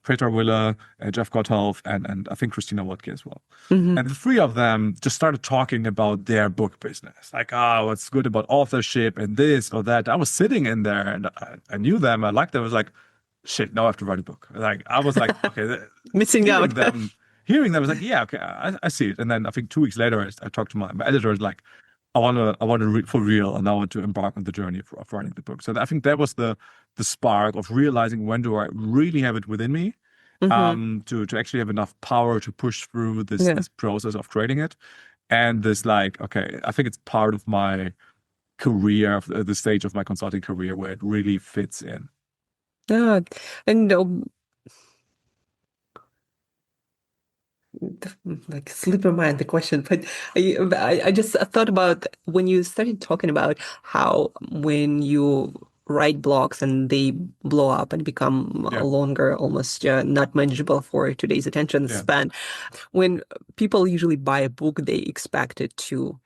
Peter Willer, Jeff Gotthelf, and I think Christina Wodke as well. Hmm. And the three of them just started talking about their book business. Like, oh, what's good about authorship and this or that. I was sitting in there and I knew them. I liked them. I was like, shit, now I have to write a book. Like, I was like, okay, Missing hearing out. them, I was like, yeah, okay, I see it. And then I think 2 weeks later, I talked to my editor, like, I want to read for real, and I want to embark on the journey of writing the book. So I think that was the spark of realizing when do I really have it within me, Hmm. to actually have enough power to push through Yeah. this process of creating it, and this like, okay, I think it's part of my career, of the stage of my consulting career where it really fits in. Yeah. And like slip my mind the question, but I just thought about when you started talking about how when you write blogs and they blow up and become Yeah, longer, almost not manageable for today's attention yeah, span. When people usually buy a book, they expect it to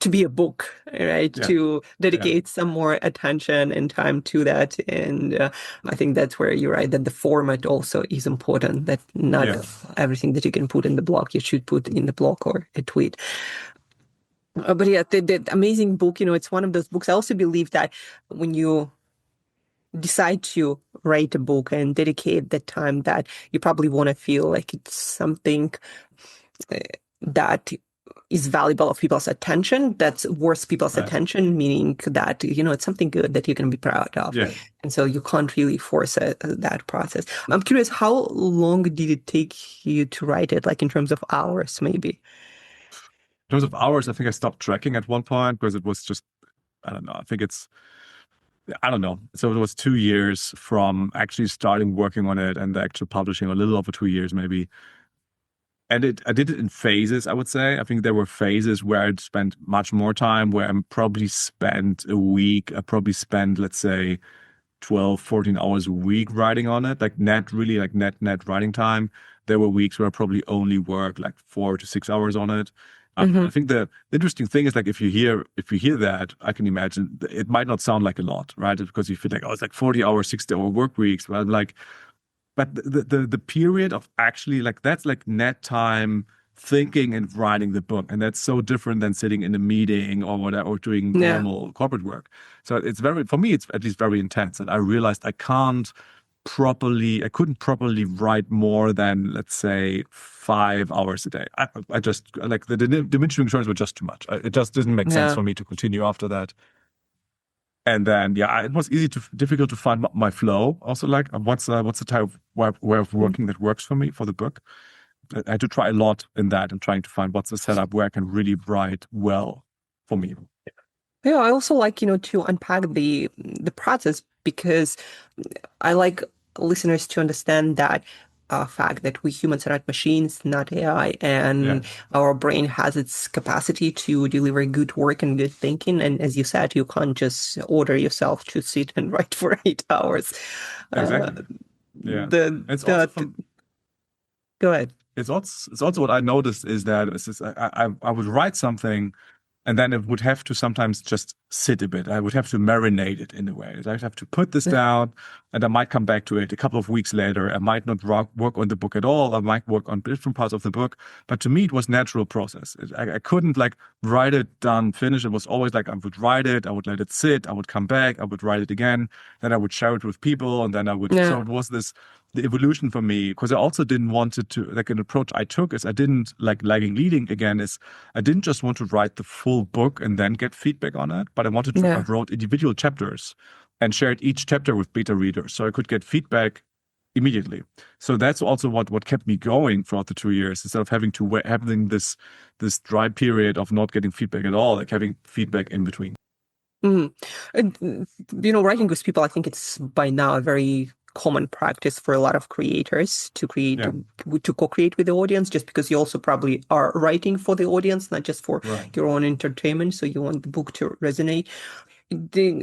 be a book, right? yeah, To yeah, dedicate some more attention and time to that. And I think that's where you're right, that the format also is important, that not yeah, everything that you can put in the blog, you should put in the blog or a tweet. But yeah, the amazing book, it's one of those books. I also believe that when you decide to write a book and dedicate the time that you probably want to feel like it's something uh, that is valuable of people's attention, that's worth people's right, attention, meaning that, it's something good that you can be proud of. yeah. And so you can't really force that process. I'm curious, how long did it take you to write it, like in terms of hours, maybe? In terms of hours, I think I stopped tracking at one point because it was just, I don't know. I don't know. So it was 2 years from actually starting working on it and the actual publishing, a little over 2 years maybe. And I did it in phases, I would say. I think there were phases where I'd spent much more time, where I probably spent a week, I probably spent, let's say, 12, 14 hours a week writing on it, like really like net writing time. There were weeks where I probably only worked like 4 to 6 hours on it. I Hmm. think the interesting thing is like if you hear that, I can imagine it might not sound like a lot, right? Because you feel like, oh, it's like 40 hours, 60-hour work weeks. But I'm like, but the period of actually like that's like net time thinking and writing the book. And that's so different than sitting in a meeting or whatever, or doing Yeah. normal corporate work. So for me, it's at least very intense. And I realized I couldn't properly write more than, let's say, 5 hours a day. I just, like, the diminishing returns were just too much. It just didn't make sense for me to continue after that. And then, it was difficult to find my flow. Also, like, what's the type of way of working that works for me for the book. I had to try a lot in that and trying to find what's the setup where I can really write well for me. Yeah, I also like, to unpack the process, because I like listeners to understand that fact that we humans are not machines, not AI, and our brain has its capacity to deliver good work and good thinking. And as you said, you can't just order yourself to sit and write for 8 hours. Exactly. Go ahead. It's also what I noticed is that I would write something, and then it would have to sometimes just sit a bit. I would have to marinate it in a way. I'd have to put this down, and I might come back to it a couple of weeks later. I might not work on the book at all. I might work on different parts of the book. But to me, it was natural process. I couldn't like write it, done, finish. It was always like I would write it, I would let it sit, I would come back, I would write it again. Then I would share it with people, and then I would. So it was the evolution for me, because I also didn't want it to, like, an approach I took is I didn't like lagging leading again is I didn't just want to write the full book and then get feedback on it, but I wanted to, I wrote individual chapters and shared each chapter with beta readers so I could get feedback immediately. So that's also what kept me going throughout the 2 years, instead of having this dry period of not getting feedback at all, like having feedback in between. And, writing with people, I think it's by now a very common practice for a lot of creators to co-create with the audience, just because you also probably are writing for the audience, not just for your own entertainment. So you want the book to resonate.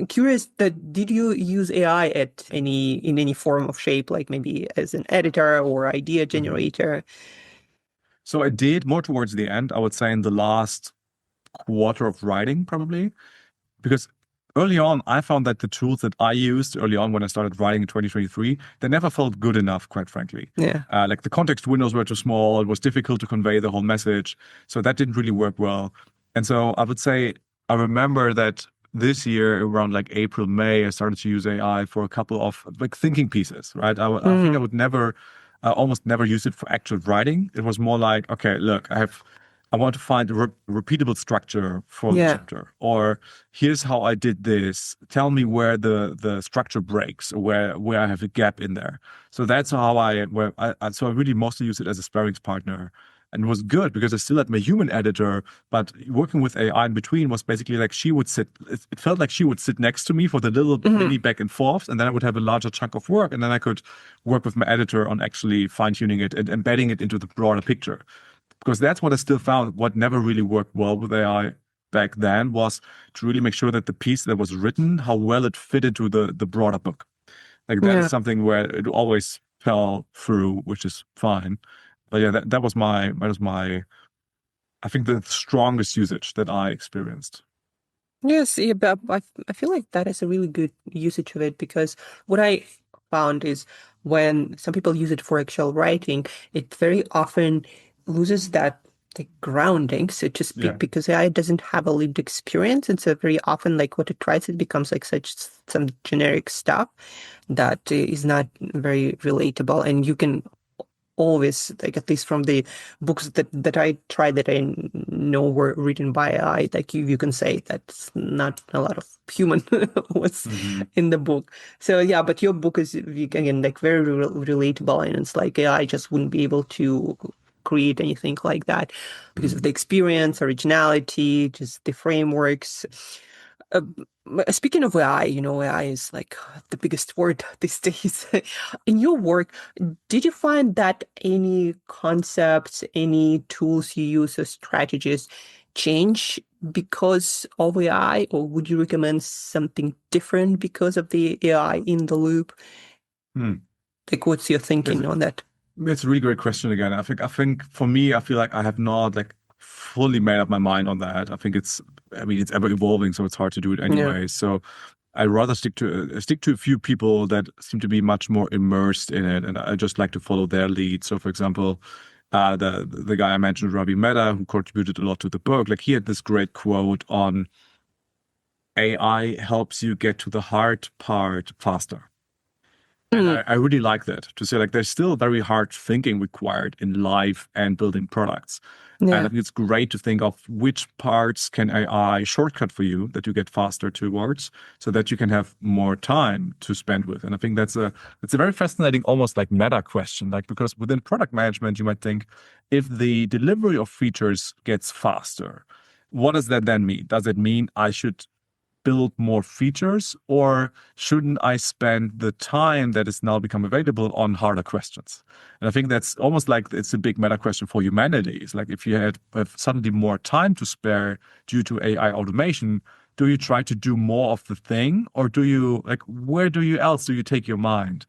Curious that did you use AI in any form of shape, like maybe as an editor or idea generator? So I did more towards the end, I would say in the last quarter of writing, probably, because early on, I found that the tools that I used early on when I started writing in 2023, they never felt good enough, quite frankly. Like the context windows were too small. It was difficult to convey the whole message. So that didn't really work well. And so I would say, I remember that this year, around like April, May, I started to use AI for a couple of like thinking pieces, right? I think I almost never use it for actual writing. It was more like, okay, look, I want to find a repeatable structure for the chapter, or here's how I did this. Tell me where the structure breaks, or where I have a gap in there. So that's how I really mostly use it as a sparring partner, and it was good because I still had my human editor, but working with AI in between was basically like she would sit. It felt like she would sit next to me for the little mini back and forth, and then I would have a larger chunk of work, and then I could work with my editor on actually fine tuning it and embedding it into the broader picture. Because that's what I still found. What never really worked well with AI back then was to really make sure that the piece that was written, how well it fit into the broader book. Like that is something where it always fell through, which is fine. But yeah, that was my, I think, the strongest usage that I experienced. Yes, but I feel like that is a really good usage of it, because what I found is when some people use it for actual writing, it very often loses that like grounding, so to speak, because AI doesn't have a lived experience, and so very often like what it tries, it becomes like some generic stuff that is not very relatable, and you can always, like, at least from the books that I tried that I know were written by AI, like you can say that's not a lot of human was in the book. So yeah, but your book is again like very relatable, and it's like AI just wouldn't be able to create anything like that because of the experience, originality, just the frameworks. Uh, Speaking of AI, AI is like the biggest word these days. In your work, did you find that any concepts, any tools you use as strategists change because of AI, or would you recommend something different because of the AI in the loop? Like, what's your thinking on that? It's a really great question again. I think for me, I feel like I have not like fully made up my mind on that. I think it's ever evolving, so it's hard to do it anyway. So I'd rather stick to a few people that seem to be much more immersed in it, and I just like to follow their lead. So, for example, The guy I mentioned, Ravi Mehta, who contributed a lot to the book, like he had this great quote on AI helps you get to the hard part faster. And Mm, I really like that to say like there's still very hard thinking required in life and building products. And I yeah. think it's great to think of which parts can AI shortcut for you that you get faster towards so that you can have more time to spend with. And I think it's a very fascinating, almost like meta question. Like because within product management, you might think if the delivery of features gets faster, what does that then mean? Does it mean I should build more features, or shouldn't I spend the time that is now become available on harder questions? And I think that's almost like it's a big meta question for humanity. It's like if you have suddenly more time to spare due to AI automation, do you try to do more of the thing, or do you like where do you else do you take your mind?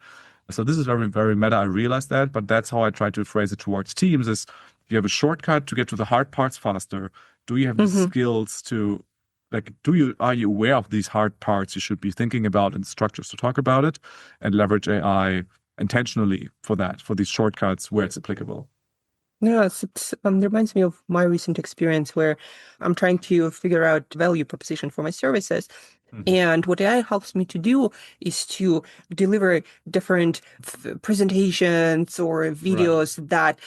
So this is very, very meta. I realize that, but that's how I try to phrase it towards teams is if you have a shortcut to get to the hard parts faster, do you have the Hmm. skills to like are you aware of these hard parts you should be thinking about and structures to talk about it and leverage AI intentionally for that, for these shortcuts where it's applicable. Yeah, it reminds me of my recent experience where I'm trying to figure out value proposition for my services. Mhm. And what AI helps me to do is to deliver different presentations or Right. videos that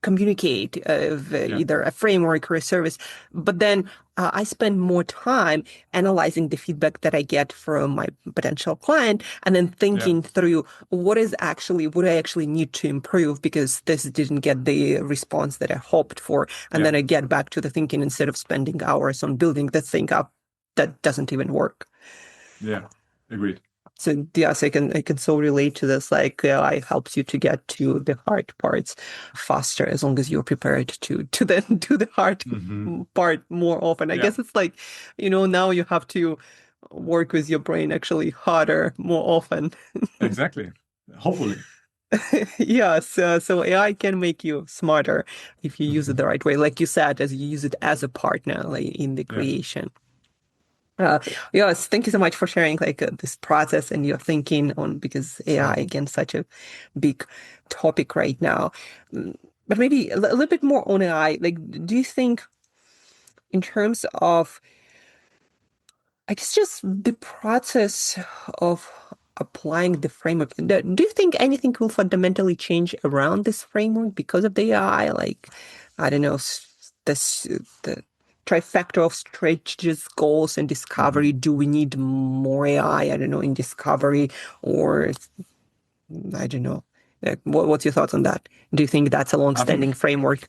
communicate Yeah. either a framework or a service. But then I spend more time analyzing the feedback that I get from my potential client and then Yeah. thinking through what I actually need to improve because this didn't get the response that I hoped for. And Yeah. then I get back to the thinking instead of spending hours on building the thing up that doesn't even work. Yeah. Agreed. So yes, I can so relate to this. Like AI helps you to get to the hard parts faster as long as you're prepared to then do the hard Hmm. part more often. I Yeah. guess it's like, now you have to work with your brain actually harder more often. Exactly. Hopefully. Yes, so AI can make you smarter if you use it the right way, like you said, as you use it as a partner, like in the Yeah. creation. Uh, yes, thank you so much for sharing like this process and your thinking on because AI Sure. again such a big topic right now. But maybe a little bit more on AI. Like, do you think in terms of I guess just the process of applying the framework, do you think anything will fundamentally change around this framework because of the AI? Like, I don't know, the trifecta of strategist goals and Hmm. discovery. Do we need more AI? I don't know, in discovery, or I don't know. What's your thoughts on that? Do you think that's a I long-standing think framework?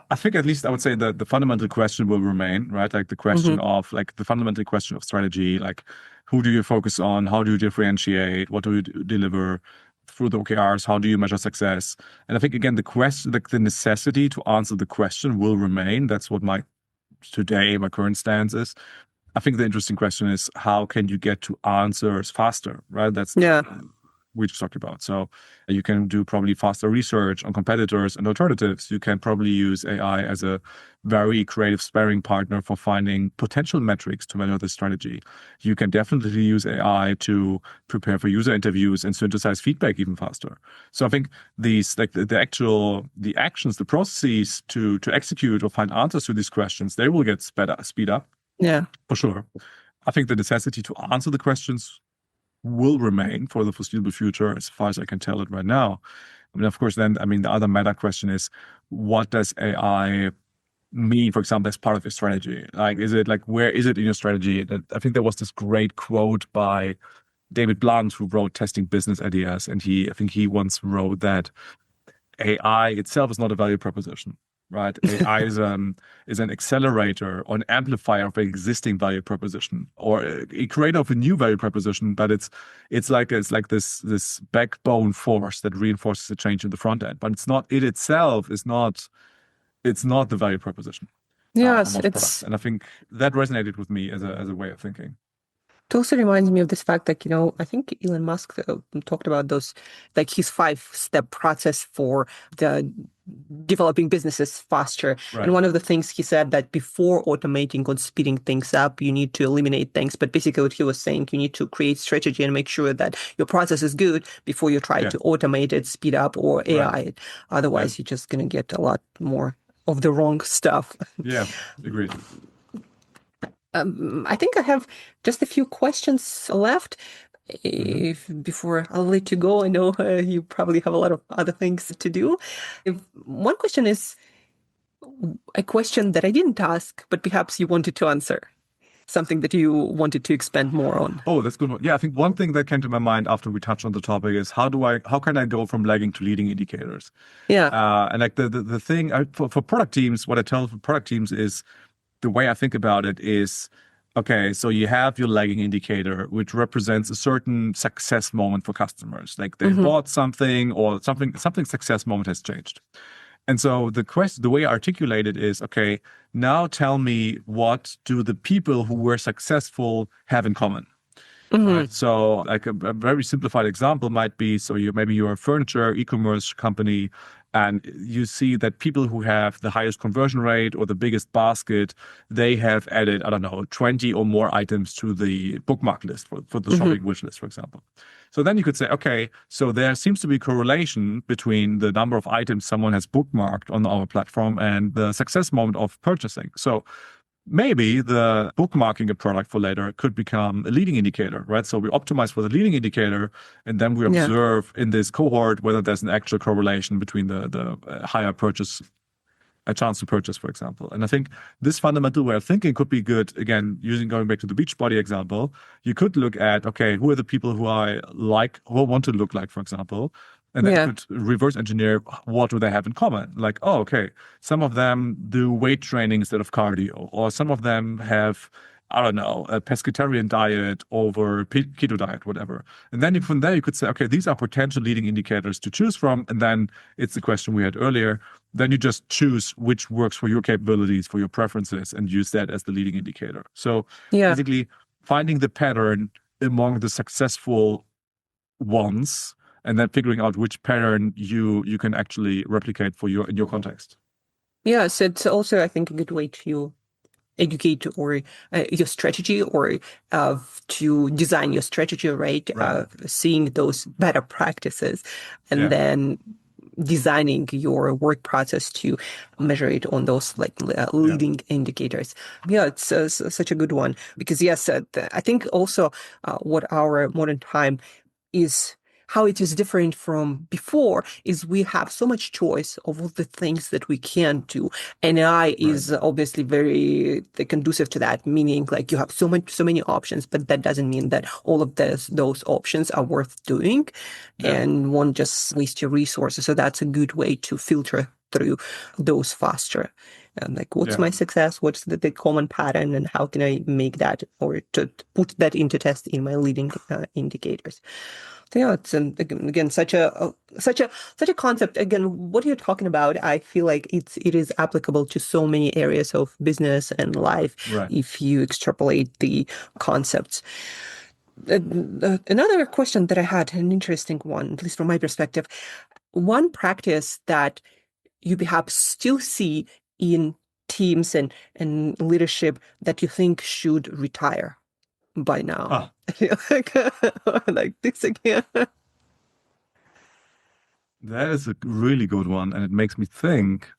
I think at least I would say that the fundamental question will remain, right? Like the question Hmm. of like the fundamental question of strategy, like who do you focus on? How do you differentiate? What do you deliver through the OKRs? How do you measure success? And I think again, the question, like the necessity to answer the question will remain. That's what my current stance is. I think the interesting question is how can you get to answers faster, right? That's the Yeah. we just talked about. So you can do probably faster research on competitors and alternatives. You can probably use AI as a very creative sparring partner for finding potential metrics to measure the strategy. You can definitely use AI to prepare for user interviews and synthesize feedback even faster. So I think these like the actions, the processes to execute or find answers to these questions, they will get speed up Yeah. for sure. I think the necessity to answer the questions will remain for the foreseeable future, as far as I can tell it right now. I mean, of course, then, I mean, the other meta question is, what does AI mean, for example, as part of your strategy? Like, is it like, where is it in your strategy? I think there was this great quote by David Blunt, who wrote Testing Business Ideas. And I think he once wrote that AI itself is not a value proposition, right? AI is an accelerator or an amplifier of an existing value proposition, or a creator of a new value proposition. But it's like this backbone force that reinforces the change in the front end. But it's not it itself is not it's not the value proposition for Yes, most products. it's And I think that resonated with me as a way of thinking. It also reminds me of this fact that, I think Elon Musk talked about those, like his 5-step process for the developing businesses faster. Right. And one of the things he said that before automating or speeding things up, you need to eliminate things. But basically what he was saying, you need to create strategy and make sure that your process is good before you try to automate it, speed up, or AI it. Otherwise, you're just going to get a lot more of the wrong stuff. Yeah, agreed. I think I have just a few questions left. Before I'll let you go, I know you probably have a lot of other things to do. One question is a question that I didn't ask, but perhaps you wanted to answer. Something that you wanted to expand more on. Oh, that's good. Yeah, I think one thing that came to my mind after we touched on the topic is how can I go from lagging to leading indicators? Yeah. And like the thing for product teams, what I tell for product teams is the way I think about it is, okay, so you have your lagging indicator, which represents a certain success moment for customers. Like they bought something or something success moment has changed. And so the way I articulate it is, okay, now tell me, what do the people who were successful have in common? Right? So like a very simplified example might be, so maybe you're a furniture e-commerce company and you see that people who have the highest conversion rate or the biggest basket, they have added, I don't know, 20 or more items to the bookmark list for the shopping wish list, for example. So then you could say, okay, so there seems to be correlation between the number of items someone has bookmarked on our platform and the success moment of purchasing. So maybe the bookmarking a product for later could become a leading indicator, right? So we optimize for the leading indicator, and then we observe in this cohort whether there's an actual correlation between the higher purchase, a chance to purchase, for example. And I think this fundamental way of thinking could be good. Again, going back to the Beachbody example, you could look at, okay, who are the people who I like, who I want to look like, for example. And then you could reverse engineer, what do they have in common? Like, oh, okay, some of them do weight training instead of cardio, or some of them have, I don't know, a pescatarian diet over keto diet, whatever. And then from there, you could say, okay, these are potential leading indicators to choose from. And then it's the question we had earlier. Then you just choose which works for your capabilities, for your preferences, and use that as the leading indicator. So basically finding the pattern among the successful ones, and then figuring out which pattern you can actually replicate in your context. Yeah, so it's also, I think, a good way to educate or your strategy, or to design your strategy, right? Seeing those better practices, and then designing your work process to measure it on those leading indicators. Yeah, it's such a good one, because yes, I think also what our modern time is, how it is different from before, is we have so much choice of all the things that we can do. And AI is obviously very conducive to that, meaning like you have so many options, but that doesn't mean that all of those options are worth doing and won't just waste your resources. So that's a good way to filter through those faster. And like, what's my success? What's the common pattern, and how can I make that, or to put that into test in my leading indicators? So yeah, it's again such a concept. Again, what you're talking about, I feel like it is applicable to so many areas of business and life if you extrapolate the concepts. Another question that I had, an interesting one, at least from my perspective, one practice that you perhaps still see in teams and leadership that you think should retire by now. Like this again. That is a really good one, and it makes me think.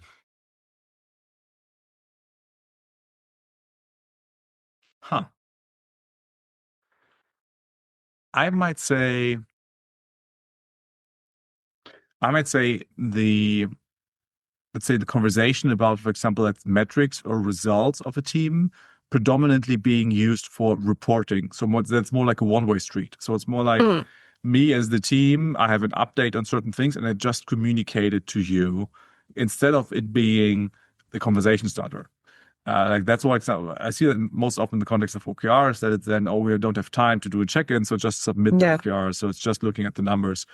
I might say let's say the conversation about, for example, like metrics or results of a team predominantly being used for reporting. So that's more like a one-way street. So it's more like me as the team, I have an update on certain things and I just communicate it to you instead of it being the conversation starter. Like that's why I see that most often in the context of OKRs, that it's then, we don't have time to do a check-in, so just submit the OKR. So it's just looking at the numbers.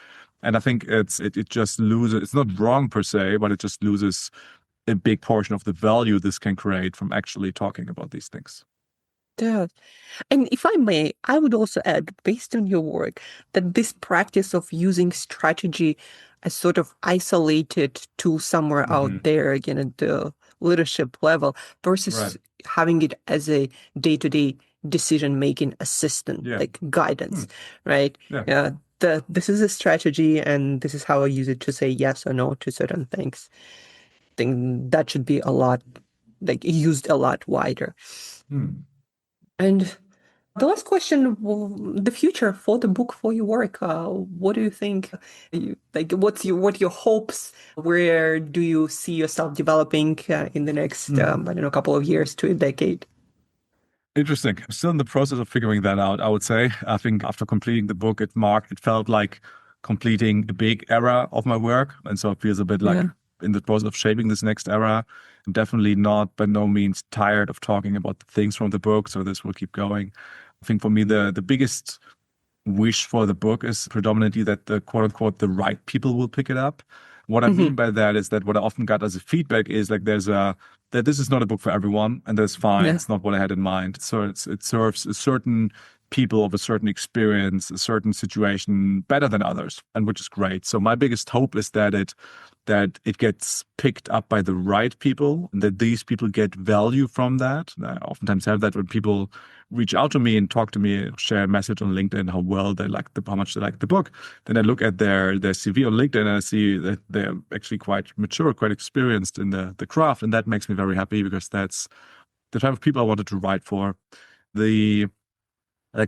And I think it just loses, it's not wrong per se, but it just loses a big portion of the value this can create from actually talking about these things. Yeah. And if I may, I would also add, based on your work, that this practice of using strategy as sort of isolated tool somewhere out there, again, at the leadership level, versus Right. having it as a day-to-day decision-making assistant, Yeah. like guidance, right? Yeah. Yeah, this is a strategy, and this is how I use it to say yes or no to certain things. I think that should be a lot, like used a lot wider. And the last question, the future for the book, for your work. What do you think? Like, what your hopes? Where do you see yourself developing in the next, I don't know, couple of years to a decade? Interesting. I'm still in the process of figuring that out, I would say. I think after completing the book, it felt like completing a big era of my work. And so it feels a bit like Yeah. in the process of shaping this next era. I'm definitely not, by no means, tired of talking about the things from the book. So this will keep going. I think for me, the biggest wish for the book is predominantly that the quote unquote the right people will pick it up. What I mean by that is that what I often got as a feedback is like that this is not a book for everyone, and that's fine. Yeah. It's not what I had in mind. So it serves a certain people of a certain experience, a certain situation better than others, and which is great. So my biggest hope is that it gets picked up by the right people, and that these people get value from that. I oftentimes have that when people reach out to me and talk to me, share a message on LinkedIn how much they like the book. Then I look at their CV on LinkedIn and I see that they're actually quite mature, quite experienced in the craft, and that makes me very happy because that's the type of people I wanted to write for. The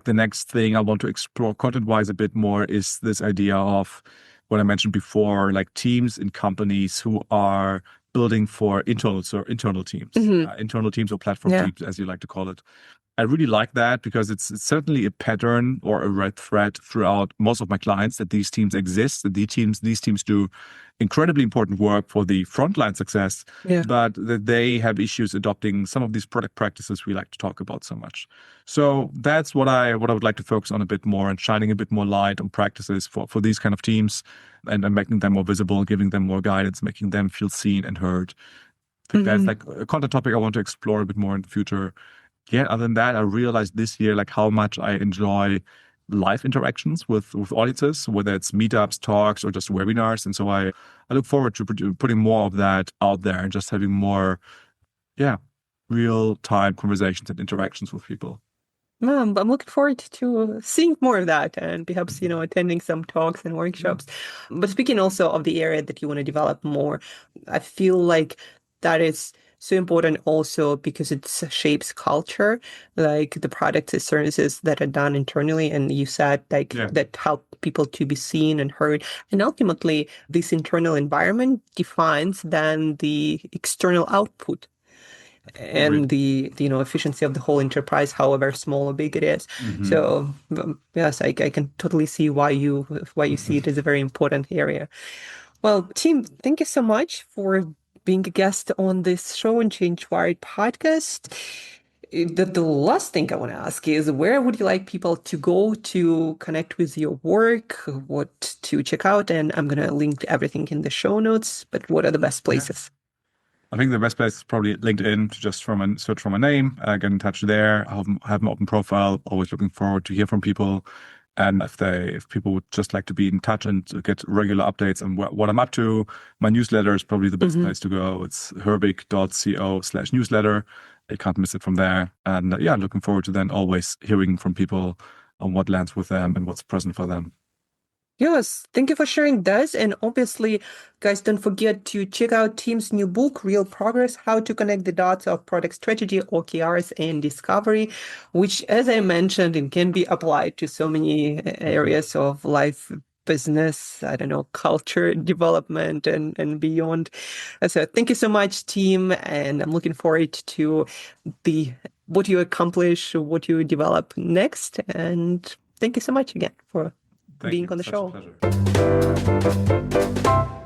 the next thing I want to explore content-wise a bit more is this idea of what I mentioned before, like teams in companies who are building for internal teams, internal teams or platform Yeah. teams, as you like to call it. I really like that because it's certainly a pattern or a red thread throughout most of my clients that these teams exist, that these teams do incredibly important work for the frontline success, Yeah. but that they have issues adopting some of these product practices we like to talk about so much. So that's what I would like to focus on a bit more and shining a bit more light on practices for these kind of teams and making them more visible, giving them more guidance, making them feel seen and heard. I think that's like a content topic I want to explore a bit more in the future. Yeah, other than that, I realized this year like how much I enjoy live interactions with audiences, whether it's meetups, talks, or just webinars. And so I look forward to putting more of that out there and just having more, yeah, real time conversations and interactions with people. I'm looking forward to seeing more of that and perhaps, attending some talks and workshops. But speaking also of the area that you want to develop more, I feel like that is so important also because it shapes culture, like the products and services that are done internally. And you said like Yeah. that help people to be seen and heard. And ultimately, this internal environment defines then the external output and the efficiency of the whole enterprise, however small or big it is. So yes, I can totally see why you see it as a very important area. Well, Tim, thank you so much for being a guest on this show and Change Wired podcast. The last thing I want to ask is where would you like people to go to connect with your work, what to check out? And I'm going to link to everything in the show notes, but what are the best places? I think the best place is probably LinkedIn to just search for my name, get in touch there. I have an open profile, always looking forward to hear from people. And if people would just like to be in touch and get regular updates on what I'm up to, my newsletter is probably the best place to go. It's herbig.co/newsletter. You can't miss it from there. And yeah, looking forward to then always hearing from people on what lands with them and what's present for them. Yes, thank you for sharing this. And obviously, guys, don't forget to check out Tim's new book, Real Progress, How to Connect the Dots of Product Strategy, OKRs, and Discovery, which, as I mentioned, it can be applied to so many areas of life, business, I don't know, culture development and beyond. So thank you so much, Tim. And I'm looking forward to what you accomplish, what you develop next. And thank you so much again for Thank being you. on the Such a show. pleasure.